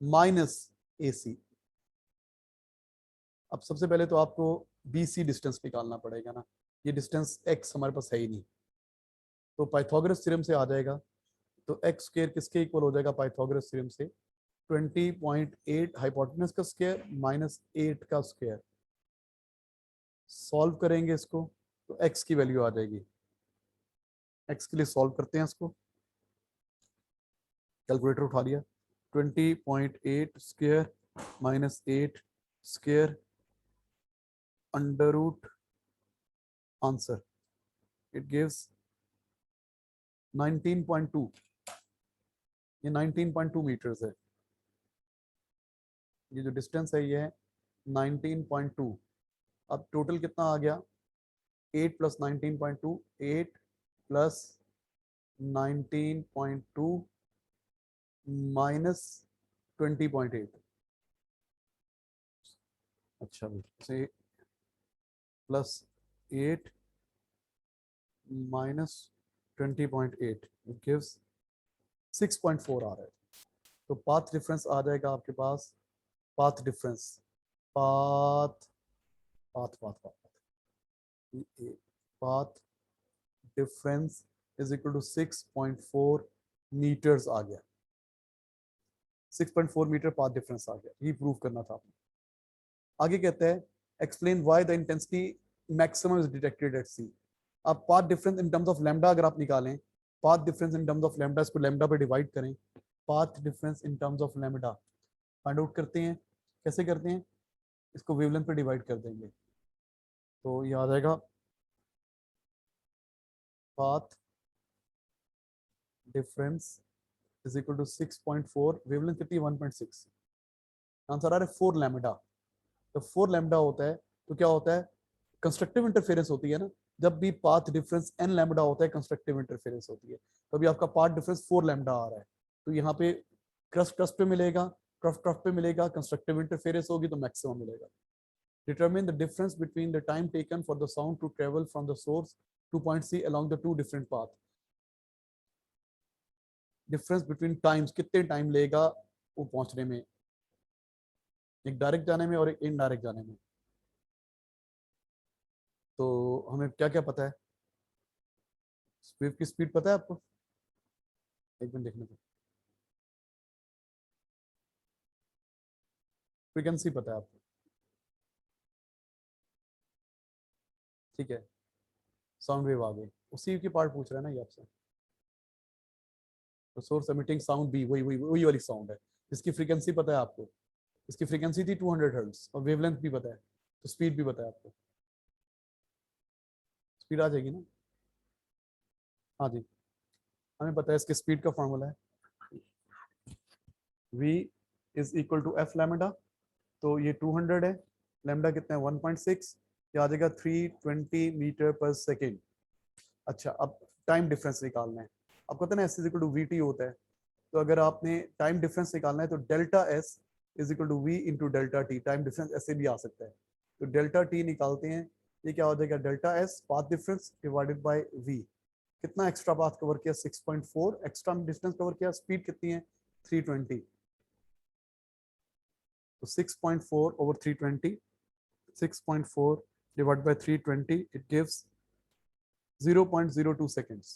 minus AC। अब सबसे पहले तो आपको BC डिस्टेंस निकालना पड़ेगा ना, ये डिस्टेंस x हमारे पास है ही नहीं, तो पाइथागोरस थ्योरम से आ जाएगा। तो एक्स स्क्वायर किसके इक्वल हो जाएगा पाइथागोरस थ्योरम से, 20.8 हाइपोटेनस का स्क्वायर माइनस 8 का स्क्वायर। सॉल्व करेंगे इसको तो x की वैल्यू आ जाएगी, x के लिए सॉल्व करते हैं इसको, कैलकुलेटर उठा लिया, 20.8 square minus 8 square under root answer, it gives 19.2, ये 19.2 मीटर्स है, ये जो डिस्टेंस है ये है 19.2। अब टोटल कितना आ गया, 8 प्लस 19.2, 8 प्लस 19.2 माइनस 20.8, अच्छा भाई से प्लस 8 माइनस 20.8 इट गिव्स 6.4 आ रहा है। तो पाथ डिफरेंस आ जाएगा आपके पास, path difference, path path path path path difference is equal to 6.4 metres आ गया, 6.4 मीटर पाथ डिफरेंस आ गया, ये प्रूव करना था आपने। आगे कहते हैं explain why the intensity maximum is detected at C. अब path difference in terms of lambda अगर आप निकालें, path difference in terms of lambda, इसको लैम्डा पे डिवाइड करें, path difference in terms of lambda find out करते हैं, कैसे करते हैं, इसको वेवलेंथ पे डिवाइड कर देंगे, तो ये आ जाएगा path difference is equal to 6.4, wavelength कितनी 1.6, आंसर आ रहा है 4 लैम्डा। तो 4 लैम्डा होता है तो क्या होता है, कंस्ट्रक्टिव इंटरफेरेंस होती है ना, जब भी पाथ डिफरेंस n लैम्डा होता है कंस्ट्रक्टिव इंटरफेरेंस होती है, तो अभी आपका पाथ डिफरेंस 4 लैम्डा आ रहा है, तो यहाँ पे क्रस्ट क्रस्ट पे मिलेगा, क्रस्ट क्रस्ट पे मिलेगा, कंस्ट्रक्टिव इंटरफेरेंस होगी तो मैक्सिमम मिलेगा। Determine the difference between the time taken for the sound to travel from the source to point C along the 2 different path, difference between times, कितने time लेगा वो पहुंचने में, एक डायरेक्ट जाने में और एक इनडायरेक्ट जाने में। तो हमें क्या क्या पता है, वेव की स्पीड पता है आपको, एक मिनट देखने को, फ्रीक्वेंसी पता है आपको, ठीक है, साउंड वेव आ गई, उसी की पार्ट पूछ रहा है ना ये आपसे, तो सोर्स एमिटिंग साउंड बी, वही वही वही वाली साउंड है, इसकी फ्रीक्वेंसी पता है आपको, इसकी फ्रीक्वेंसी थी 200 हर्ट्ज और वेवलेंथ भी पता है, तो स्पीड भी पता है आपको, स्पीड आ जाएगी ना, हाँ जी, हमें पता है इसके स्पीड का फॉर्मूला है v is equal to F lambda, तो ये 200 है, लैम्डा कितना है 1.6, ये आ जाएगा 320 मीटर पर सेकेंड। अच्छा अब टाइम डिफरेंस निकालना है, आपको पता है ना S is equal to V T होता है, तो अगर आपने टाइम डिफरेंस निकालना है तो delta S is equal to V into delta T, time difference ऐसे भी आ सकता है, तो डेल्टा टी निकालते हैं, ये क्या हो जाएगा delta S path difference divided by V, कितना एक्स्ट्रा पाथ कवर किया 6.4, एक्स्ट्रा डिस्टेंस कवर किया, स्पीड कितनी है 320, तो 6.4 over 320, 6.4 divided by 320 it gives 0.02 seconds,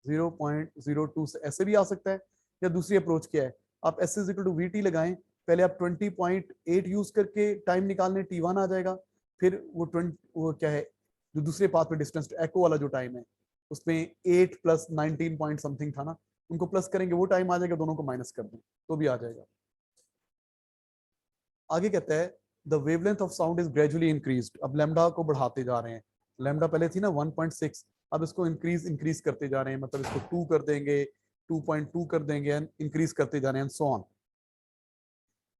0.02 से ऐसे भी आ सकता है, या दूसरी अप्रोच क्या है, आप S is equal to V T लगाएं, पहले आप 20.8 यूज करके टाइम निकालने, T1 आ जाएगा, फिर वो 20 वो क्या है जो दूसरे पाथ पे डिस्टेंस एको वाला जो टाइम है उसमें 8 प्लस 19 पॉइंट समथिंग था ना, उनको प्लस करेंगे वो टाइम आ जाएगा, दोनों को माइनस कर दें तो भी आ जाएगा। आगे कहता है the wavelength of sound is gradually increased, अब लैम्डा को बढ़ाते जा रहे हैं, लैम्डा पहले थी ना 1.6, अब इसको इंक्रीज करते जा रहे हैं, मतलब इसको 2 कर देंगे, 2.2 कर देंगे, इंक्रीज करते जा रहे हैं सो ऑन।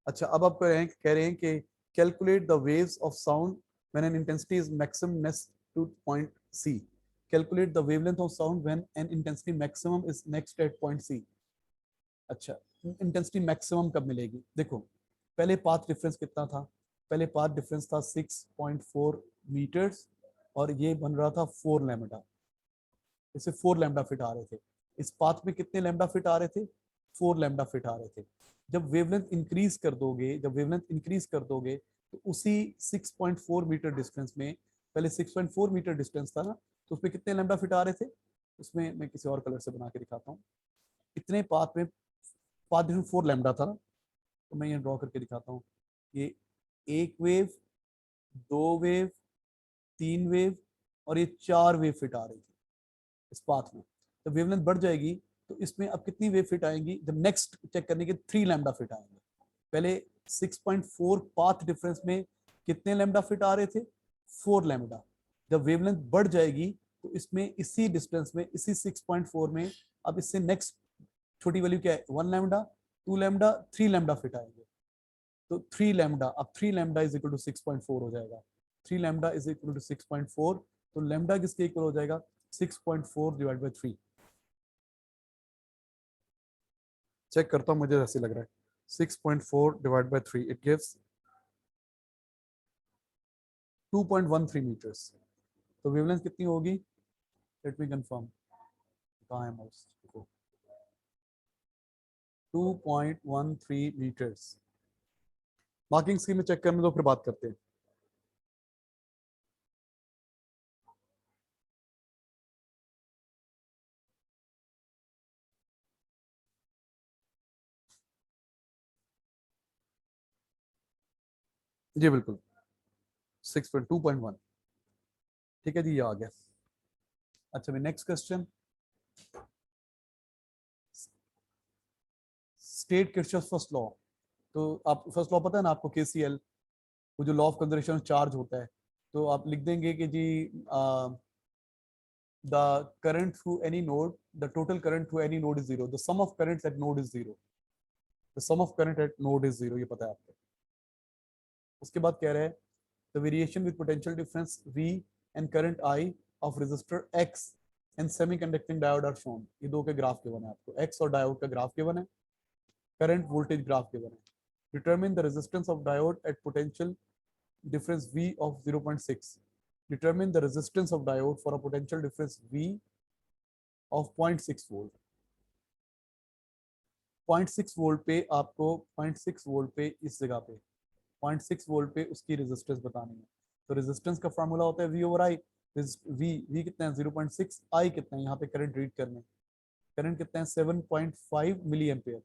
अच्छा अब आप कह रहे हैं कि calculate the waves of sound when an intensity is maximum next to point C, calculate the wavelength of sound when an intensity maximum is next at point C. अच्छा इंटेंसिटी मैक्सिमम कब मिलेगी, देखो पहले पाथ डिफरेंस कितना था, पहले path difference था 6.4 metres, और ये बन रहा था 4 लैम्डा, इसे 4 लैम्डा फिट आ रहे थे। इस पाथ में कितने लैम्डा फिट आ रहे थे? 4 लैम्डा फिट आ रहे थे। जब वेवलेंथ इंक्रीज कर दोगे, तो उसी 6.4 मीटर डिस्टेंस में, पहले 6.4 मीटर डिस्टेंस था ना, तो उसमें कितने लैम्डा फिट आ रहे थे? उसमें मैं किसी और कलर से बना के दिखाता हूँ। इतने पाथ में, पाथ डिस्टेंस 4 लैम्डा था ना, तो मैं ये ड्रॉ करके दिखाता हूँ। ये एक वेव, 2 वेव, 3 वेव और ये 4 वेव फिट आ रही थी इस पाथ में। जब वेवलेंथ बढ़ जाएगी तो इसमें अब कितनी वेव फिट आएंगी? जब नेक्स्ट चेक करने के 3 लैम्डा फिट आएंगे। पहले 6.4 पाथ डिफरेंस में कितने लैम्डा फिट आ रहे थे? 4 लैम्डा। जब वेवलेंथ बढ़ जाएगी तो इसमें इसी डिस्टेंस में, इसी 6.4 में, अब इससे नेक्स्ट छोटी वैल्यू क्या है? 1 लैम्डा, 2 लैम्डा, 3 लैम्डा फिट आएंगे। तो 3 लैम्डा, अब 3 लैम्डा इज इक्वल टू 6.4 हो जाएगा। 3 लैम्डा इज इक्वल टू 6.4, तो लैम्डा किसके इक्वल हो जाएगा? 6.4 डिवाइड बाई 3। चेक करता हूं, मुझे ऐसे लग रहा है 6.4 divide by 3 it gives 2.13 metres. तो वेवलेंथ कितनी होगी? लेट मी कंफर्म, कहाँ है माउस? 2.13 मीटर्स। मार्किंग स्कीम में चेक करने दो, फिर बात करते हैं। जी बिल्कुल, 6.2.1। ठीक है जी, ये आ गया। अच्छा, मैं next question, state Kirchhoff first law. तो आप फर्स्ट लॉ पता है ना आपको, केसीएल, वो जो law of conservation of charge होता है। तो आप लिख देंगे कि जी the current through any node, the total current through any node is zero. The sum of currents at node is zero. The sum of current at node is zero. ये पता है आपको। उसके बाद कह रहा है the variation with potential difference V and current I of resistor X and semiconducting diode are shown. ये दो के ग्राफ गिवन है आपको, X और डायोड का ग्राफ गिवन है, करंट वोल्टेज ग्राफ गिवन है। Determine the resistance of diode at potential difference V of 0.6. Determine the resistance of diode for a potential difference V of 0.6 volt. 0.6 volt पे आपको, 0.6 volt पे इस जगह पे 0.6 volt पे उसकी रेजिस्टेंस बतानी है। तो रेजिस्टेंस का फार्मूला होता है वी ओवर आई। वी कितना है? 0.6। आई कितना है? यहाँ पे करंट रीड करने, करंट कितना है? 7.5 मिली एम्पियर।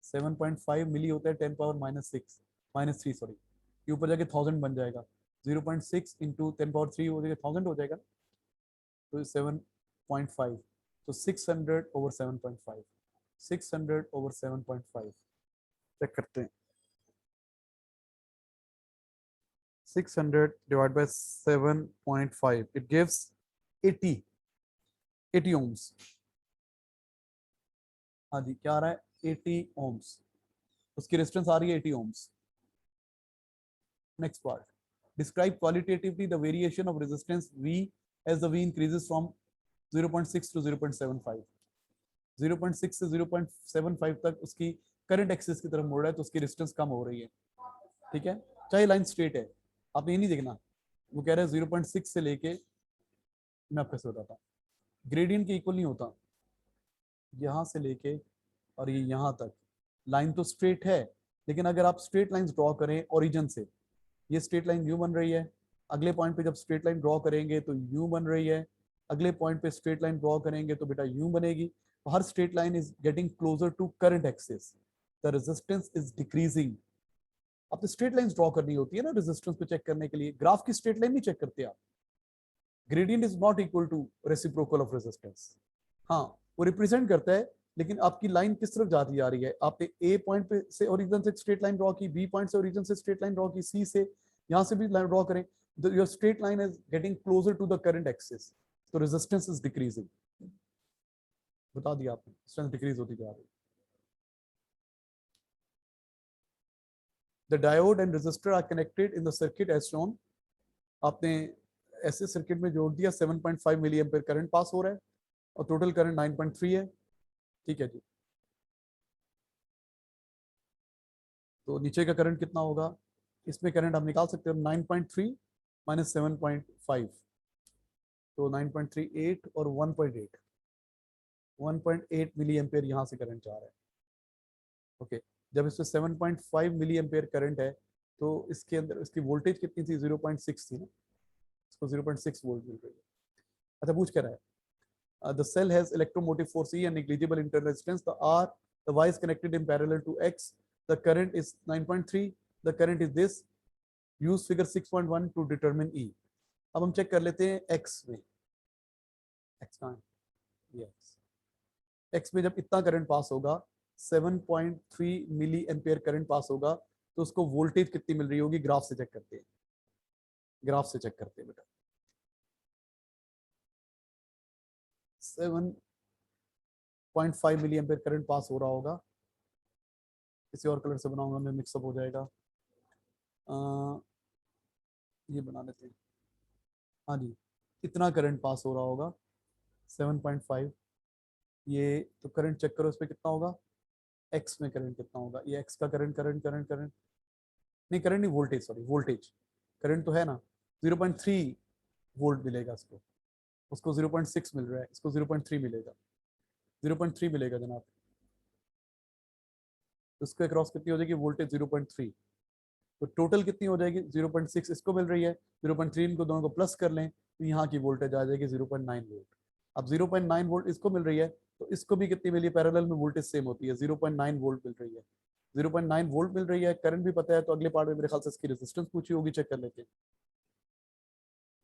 7.5 मिली होता है 10 पावर -3, सॉरी, ये ऊपर जाके 1000 बन जाएगा। 0.6 इंटू 10 पावर 3 हो जाएगा, 1000 हो जाएगा। तो 7.5, तो 600 ओवर 7.5, 600 ओवर 7.5। चेक करते हैं, 600 divided by 7.5 it gives 80 ohms। हाँ जी, क्या आ रहा है? 80 ohms। उसकी रेजिस्टेंस आ रही है 80 ohms। Next part, describe qualitatively the variation of resistance V as the V increases from 0.6 to 0.75। 0.6 से 0.75 तक उसकी करंट एक्सिस की तरफ मुड़ रहा है, तो उसकी रेजिस्टेंस कम हो रही है। ठीक है, चाहे लाइन स्ट्रेट है, आपने ये नहीं देखना। वो कह रहे हैं 0.6 से लेके, मैं आपको कैसे बताता हूँ, ग्रेडियंट के इक्वल नहीं होता। यहाँ से लेके और ये यहाँ तक लाइन तो स्ट्रेट है, लेकिन अगर आप स्ट्रेट लाइन ड्रॉ करें ओरिजिन से, ये स्ट्रेट लाइन यूं बन रही है, अगले पॉइंट पे जब स्ट्रेट लाइन ड्रॉ करेंगे तो यूं बन रही है, अगले पॉइंट पे स्ट्रेट लाइन ड्रॉ करेंगे तो बेटा यूं बनेगी। तो हर straight line is getting closer to current axis, the resistance is decreasing. अब तो स्ट्रेट लाइन ड्रॉ करनी होती है ना रेजिस्टेंस को चेक करने के लिए, ग्राफ की स्ट्रेट लाइन नहीं चेक करते आप। Gradient is not equal to reciprocal of resistance. हाँ, वो रिप्रेजेंट करता है, लेकिन आपकी लाइन किस तरफ जाती जा रही है? आपने ए पॉइंट पे से ओरिजिन से स्ट्रेट लाइन ड्रॉ की, बी पॉइंट से ओरिजिन से स्ट्रेट लाइन ड्रॉ की, सी से यहाँ से भी लाइन ड्रॉ करें, your straight line is getting closer to the current axis, तो रेजिस्टेंस इज डिक्रीजिंग। बता दिया आपने, रेजिस्टेंस डिक्रीज होती जा रही है। The diode and resistor are connected in the circuit as shown. आपने ऐसे सर्किट में जोड़ दिया, 7.5 मिली एम्पीयर करंट पास हो रहा है और टोटल करंट 9.3 है। ठीक है जी, तो नीचे का करंट कितना होगा? इसमें करंट आप निकाल सकते हो, 9.3 -7.5, तो 9.38 और 1.8 मिली एम्पेयर यहाँ से करंट जा रहा है। ओके, जब इसमें 7.5 मिली एम्पेयर करंट है तो इसके अंदर इसकी वोल्टेज कितनी थी? 0.6 थी ना, इसको 0.6 वोल्ट मिल रही है। अच्छा, पूछ कर रहा है the cell has electromotive force E and negligible internal resistance. The Y is connected in parallel to X. The current is 9.3. The current is this. Use figure 6.1 to determine E. अब हम check कर लेते हैं X में। X कहाँ है? Yes. X में जब इतना करंट पास होगा, 7.3 मिली एम्पियर करंट पास होगा, तो उसको वोल्टेज कितनी मिल रही होगी? ग्राफ से चेक करते हैं, ग्राफ से चेक करते हैं बेटा। 7.5 मिली एम्पियर करंट पास हो रहा होगा, किसी और कलर से बनाऊंगा मैं, मिक्सअप हो जाएगा। ये बना लेते हैं। हाँ जी, इतना करंट पास हो रहा होगा 7.5। ये तो करंट चेक करो, इसमें कितना होगा? एक्स में करंट कितना होगा? ये एक्स का करंट करंट करंट करंट नहीं, करंट नहीं, वोल्टेज, सॉरी वोल्टेज। करंट तो है ना, 0.3 वोल्ट मिलेगा इसको, उसको 0.6 मिल रहा है, इसको 0.3 मिलेगा, 0.3 मिलेगा जनाब। तो इसको अक्रॉस कितनी हो जाएगी वोल्टेज? 0.3। तो टोटल कितनी हो जाएगी? 0.6 इसको मिल रही है, 0.3 इनको दोनों को प्लस कर लें तो यहाँ की वोल्टेज आ जाएगी 0.9 वोल्ट। अब 0.9 वोल्ट इसको मिल रही है, तो इसको भी कितनी मिली? पैरेलल में वोल्टेज सेम होती है, 0.9 वोल्ट मिल रही है, 0.9 वोल्ट मिल रही है। करंट भी पता है, तो अगले पार्ट में मेरे ख्याल से इसकी रेजिस्टेंस पूछी होगी, चेक कर लेते हैं।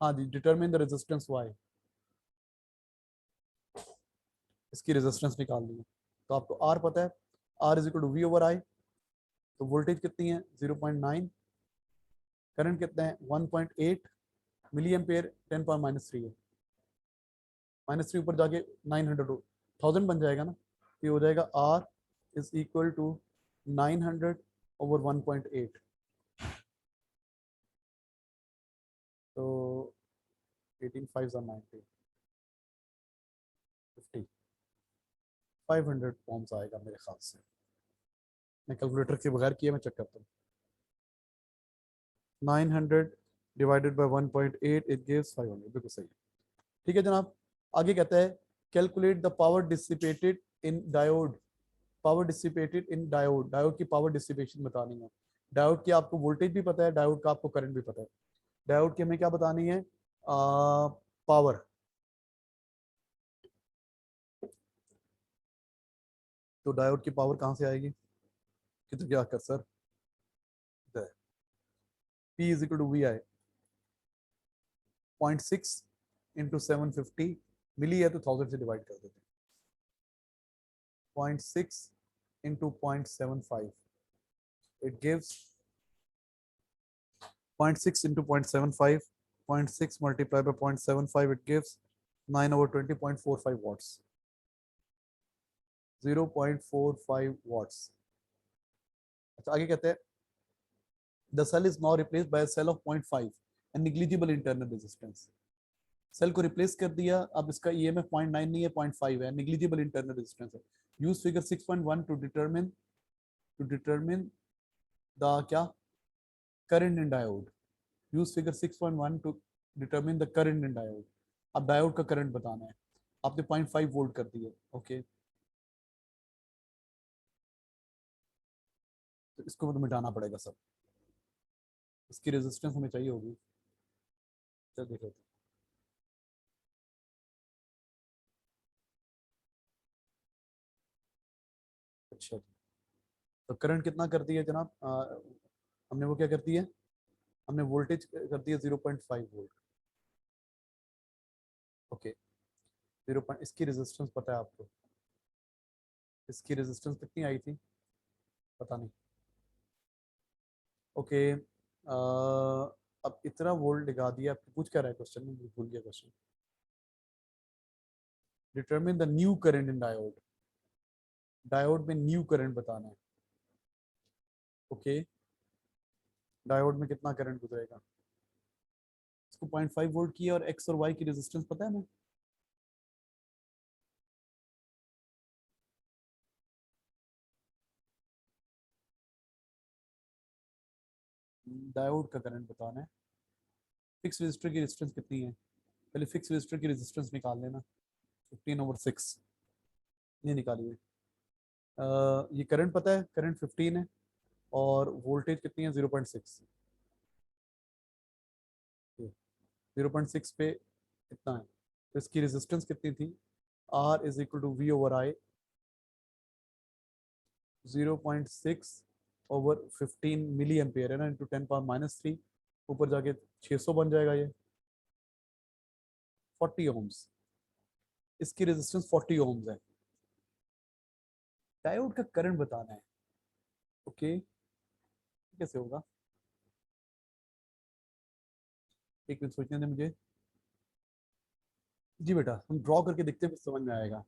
हाँ जी, डिटरमिन द रेजिस्टेंस वाई, इसकी रेजिस्टेंस निकालनी है। तो आपको आर पता है, R is equal to V over I. तो वोल्टेज कितनी है? 0.9, करंट कितना है? 1.8 मिली एम्पेयर, 10 पावर -3 है, -3 ऊपर जाके 900 1000 बन जाएगा ना। तो ये हो जाएगा R is equal to 900 over 1.8। तो 18 5 90, 50, 500 ओम्स आएगा मेरे ख्याल से। मैं कैलकुलेटर के बगैर किया, मैं चेक करता हूँ। 900 डिवाइडेड बाय 1.8 इट गिव्स 500, बिल्कुल सही। ठीक है जनाब, आगे कहता है calculate the power dissipated in diode. Power dissipated in diode, diode की पावर डिसिपेशन बतानी है। डायोड की आपको वोल्टेज भी पता है, डायोड का आपको करंट भी पता है। डायोड की हमें क्या बतानी है? पावर। तो डायोड की पावर कहाँ से आएगी? कितने क्या कर sir? P is equal to V I, 0.6 into 750 milli है तो 1000 से डिवाइड कर देते हैं। 0.6 into 0.75 it gives 0.6 into 0.75, 0.6 multiplied by 0.75 it gives 9 over 20, 0.45 watts, 0.45 watts। अच्छा, आगे कहते हैं the cell is now replaced by a cell of 0.5 and negligible internal resistance। Cell को रिप्लेस कर दिया, अब इसका EMF 0.9 नहीं है, 0.5 है, negligible internal resistance है। use figure 6.1 to determine the क्या? current in diode। use figure 6.1 to determine the current in diode। अब डायोड का करंट बताना है, आपने 0.5 वोल्ट कर दिए। ओके, तो इसको तो मिटाना पड़ेगा सब, इसकी रेजिस्टेंस हमें चाहिए होगी। चल देख लेते हैं। अच्छा, तो करंट कितना कर दिया जनाब? हमने वो क्या कर दिया? हमने वोल्टेज कर दिया 0.5 वोल्ट। ओके, 0. इसकी रेजिस्टेंस पता है आपको? इसकी रेजिस्टेंस कितनी आई थी? पता नहीं। ओके, अब इतना वोल्ट लगा दिया, आपको पूछ क्या रहा है क्वेश्चन में? भूल गया question. Determine the new current in diode, diode में न्यू करंट बताना है। ओके, डायोड में कितना करंट गुजरेगा? इसको 0.5 वोल्ट की और एक्स और वाई की रेजिस्टेंस पता है हमें? डायोड का करंट बताना है, फिक्स रजिस्टर की रेजिस्टेंस कितनी है, पहले फिक्स रजिस्टर की रेजिस्टेंस निकाल लेना, 15/6 ये निकाली है। ये करंट पता है, करंट 15 है और वोल्टेज कितनी है 0.6, 0.6 पे कितना है, तो इसकी रेजिस्टेंस कितनी थी, R is equal to V/I 0.6/15 milli ampere है ना, इंटू 10⁻³ ऊपर जाके 600 बन जाएगा ये, 40 ओम्स, इसकी रेजिस्टेंस 40 ओम्स है। डायोड का करंट बताना है, ओके कैसे होगा, एक मिनट सोचने दें मुझे। जी बेटा हम ड्रॉ करके देखते हैं, फिर समझ में आएगा।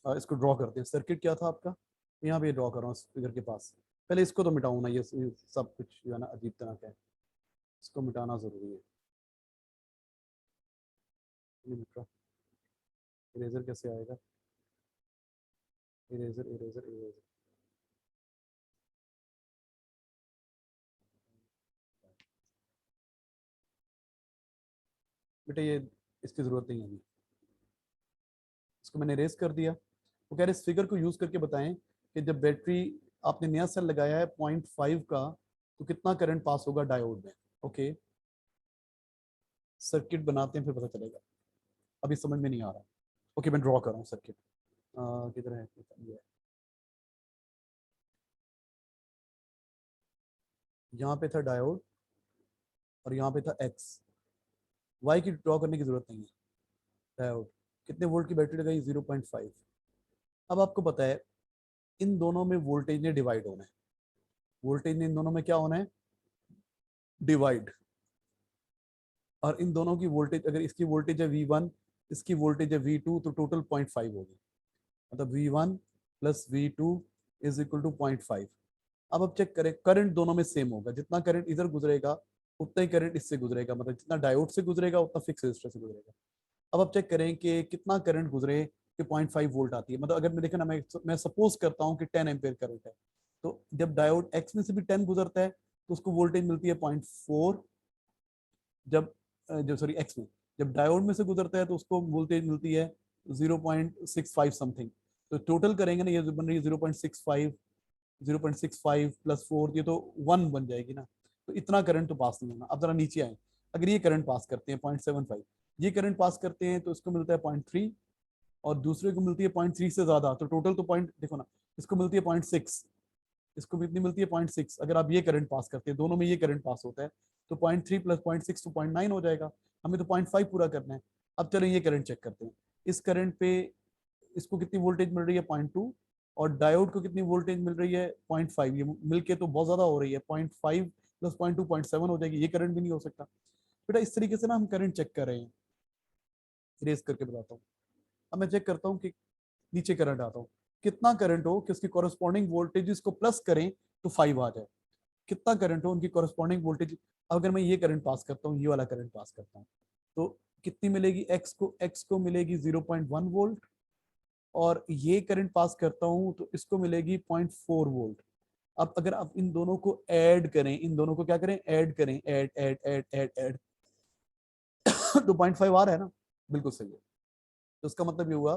इसको ड्रॉ करते हैं। सर्किट क्या था आपका, यहाँ पे ड्रॉ कर रहा हूँ फिगर के पास, पहले इसको तो मिटाऊँ ना, ये सब कुछ जो है ना अजीब तरह का है, इसको मिटाना जरूरी है। नहीं मिट रहा, इरेजर कैसे आएगा, इरेजर इरेजर इरेजर, बेटा ये इसकी जरूरत नहीं है अभी, इसको मैंने इरेज कर दिया। वो कह रहे इस फिगर को यूज करके बताएं कि जब बैटरी आपने नया सेल लगाया है 0.5 का, तो कितना करंट पास होगा डायोड में। ओके सर्किट बनाते हैं फिर पता चलेगा, अभी समझ में नहीं आ रहा। ओके मैं ड्रॉ कर रहा हूँ सर्किट, किधर है, ये है। यहाँ पे था डायोड और यहाँ पे था एक्स, वाई की ड्रॉ करने की जरूरत नहीं है। डायोड कितने वोल्ट की बैटरी लगाई, 0.5। अब आपको पता है इन दोनों में वोल्टेज ने डिवाइड होना है, वोल्टेज ने इन दोनों में क्या होना है, डिवाइड। और इन दोनों की वोल्टेज, अगर इसकी वोल्टेज है V1, इसकी वोल्टेज है V2, तो टोटल 0.5 होगी, मतलब V1 plus V2 is equal to 0.5। अब चेक करें, करंट दोनों में सेम होगा, जितना करंट इधर गुजरेगा उतना ही करंट इससे गुजरेगा, मतलब जितना डायोड से गुजरेगा उतना फिक्स रजिस्टर से गुजरेगा। अब आप चेक करें कि कितना करंट गुजरे कि 0.5 वोल्ट आती है, मतलब अगर मैं देखें ना, मैं सपोज करता हूँ कि 10 एम्पियर करंट है, तो जब डायोड एक्स में से भी 10 गुजरता है तो उसको वोल्टेज मिलती है 0.4, जब जो सॉरी एक्स में, जब डायोड में से गुजरता है तो उसको वोल्टेज मिलती है 0.65 समथिंग। तो टोटल करेंगे ना, ये जो बन रही है 0.65, 0.65 प्लस 4, ये तो 1 बन जाएगी ना, तो इतना करंट तो पास नहीं होना। अब जरा नीचे आए, अगर ये करंट पास करते हैं 0.75, ये करंट पास करते हैं तो इसको मिलता है 0.3 और दूसरे को मिलती है 0.3 से ज्यादा, तो टोटल तो पॉइंट देखो ना, इसको मिलती है 0.6, इसको कितनी मिलती है 0.6। अगर आप ये करंट पास करते हैं, दोनों में ये करंट पास होता है, तो 0.3 प्लस 0.6 तो 0.9 हो जाएगा। हमें तो 0.5 पूरा करना है। अब चलो ये करंट चेक करते हैं, इस करंट पे इसको कितनी वोल्टेज मिल रही है 0.2, और डायोड को कितनी वोल्टेज मिल रही है 0.5, ये मिलके तो बहुत ज्यादा हो रही है, 0.5 प्लस 0.2 0.7 हो जाएगी, ये करंट भी नहीं हो सकता। बेटा इस तरीके से ना हम करंट चेक कर रहे हैं, इरेज करके बताता हूँ। अब मैं चेक करता हूँ कि नीचे करंट आता हूँ, कितना करंट हो कि उसकी कॉरेस्पॉन्डिंग वोल्टेज इसको प्लस करें तो 5 आ जाए, कितना करंट हो उनकी कॉरेस्पॉन्डिंग वोल्टेज। अगर मैं ये करंट पास करता हूँ, ये वाला करंट पास करता हूँ, तो कितनी मिलेगी, एक्स को मिलेगी 0.1 वोल्ट, और ये करंट पास करता हूँ तो इसको मिलेगी 0.4 वोल्ट। अब अगर आप इन दोनों को ऐड करें, इन दोनों को क्या करें, ऐड करें, add add add add add तो 0.5 आ रहा है ना, बिल्कुल सही है। तो उसका मतलब ये हुआ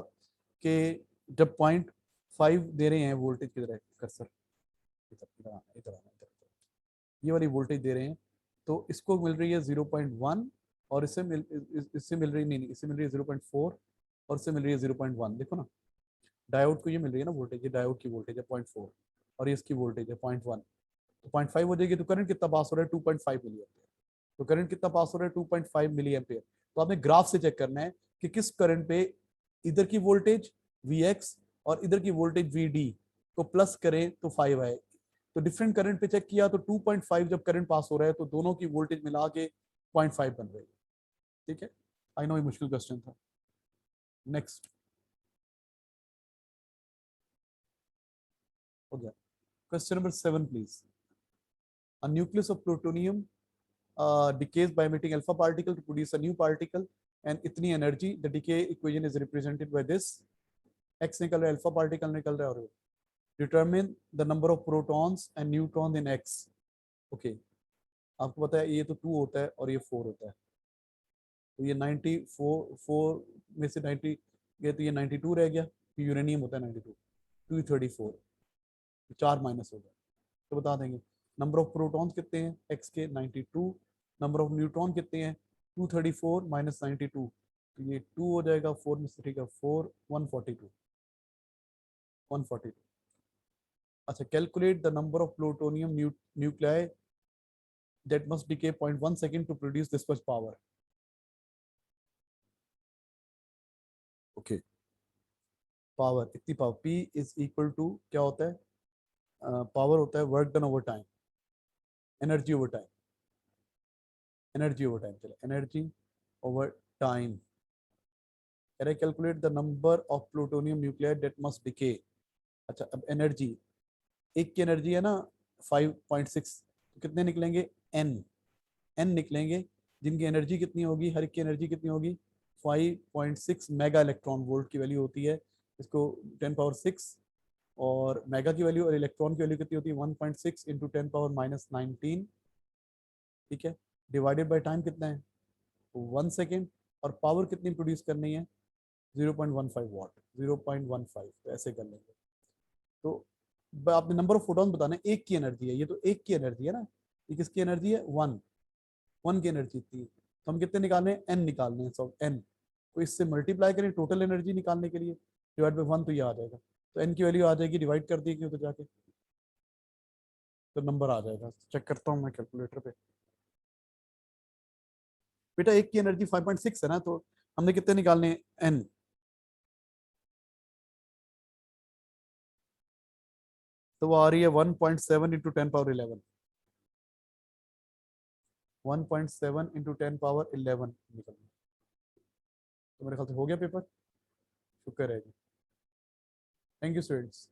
कि जब 0.5 दे रहे हैं वोल्टेज, किधर है कर्सर, इधर इधर आना, इधर आना, इधर, ये वाली वोल्टेज दे रहे हैं, तो इसको मिल रही है 0.1, और इससे मिल रही नहीं, इससे मिल रही है 0.4, और इससे मिल रही है 0.1। देखो ना, डायोड को ये मिल रही है ना वोल्टेज, ये डायोड की वोल्टेज है 0.4 और ये इसकी वोल्टेज है 0.1, तो 0.5 हो जाएगी, तो करंट कितना पास हो रहा है 2.5 मिली एम्पियर। तो करंट कितना पास हो रहा है 2.5 मिली एम्पियर। तो आपने ग्राफ से चेक करना है कि किस करंट पे इधर की वोल्टेज Vx और इधर की वोल्टेज Vd को प्लस करें तो 5 आए। तो डिफरेंट करंट पे चेक किया तो 2.5 जब करंट पास हो रहा है तो दोनों की वोल्टेज मिला के 0.5 बन रही है। ठीक है, आई नो ये मुश्किल क्वेश्चन था। नेक्स्ट हो गया, question number 7 please. A nucleus of plutonium decays by emitting alpha particle to produce a new particle and इतनी energy, the decay equation is represented by this, x निकल रहा है, alpha particle निकल रहा है, और determine the number of protons and neutrons in x। okay, आपको पता है ये तो 2 होता है और ये 4 होता है, तो ये 94 में से 90 गए तो ये 92 रह गया, तो यूरेनियम होता है 92, 234, 4 माइनस हो गया, तो बता देंगे। नंबर ऑफ प्रोटॉन्स कितने हैं एक्स के 92, नंबर ऑफ न्यूट्रॉन कितने हैं 234 माइनस 92, तो ये 2 हो जाएगा, 4 में से ठीक है 4, 142, 142। अच्छा, calculate the number of plutonium nuclei that must decay 0.1 second to produce this much power. Okay, power, इतनी power, P is equal to क्या होता है, पावर होता है work done over time, energy over time, energy over time, चलो energy over time कह रहे calculate the number of plutonium nuclei that must decay. अच्छा, अब एनर्जी, एक की एनर्जी है ना 5.6, तो कितने निकलेंगे एन निकलेंगे, जिनकी एनर्जी कितनी होगी, हर एक की एनर्जी कितनी होगी 5.6 मेगा इलेक्ट्रॉन वोल्ट की वैल्यू होती है, इसको 10 पावर 6, और मेगा की वैल्यू और इलेक्ट्रॉन की वैल्यू कितनी होती है 1.6 इंटू 10 पावर माइनस 19, ठीक है, डिवाइडेड बाय टाइम कितना है 1 सेकेंड, और पावर कितनी प्रोड्यूस करनी है 0.15 वाट, 0.15, तो ऐसे कर लेंगे। तो आपने नंबर ऑफ फोटोन बताना है, एक की एनर्जी है ये, तो एक की एनर्जी है ना, ये किसकी एनर्जी है 1 की एनर्जी थी, तो हम कितने निकालने हैं एन निकालने हैं, सब एन को इससे मल्टीप्लाई करें टोटल एनर्जी निकालने के लिए, डिवाइड बाई 1, तो ये आ जाएगा, तो एन की वैल्यू आ जाएगी, डिवाइड कर दी क्यों तो जाके, तो नंबर आ जाएगा। चेक करता हूँ मैं कैलकुलेटर पे। बेटा एक की एनर्जी 5.6 है ना, तो हमने कितने निकालने एन, तो वो आ रही है 1.7 इंटू 10 पावर 11, 1.7 इंटू 10 पावर 11 निकलना। तो मेरे ख्याल से हो गया पेपर, शुक्र है जी, थैंक यू स्टूडेंट्स।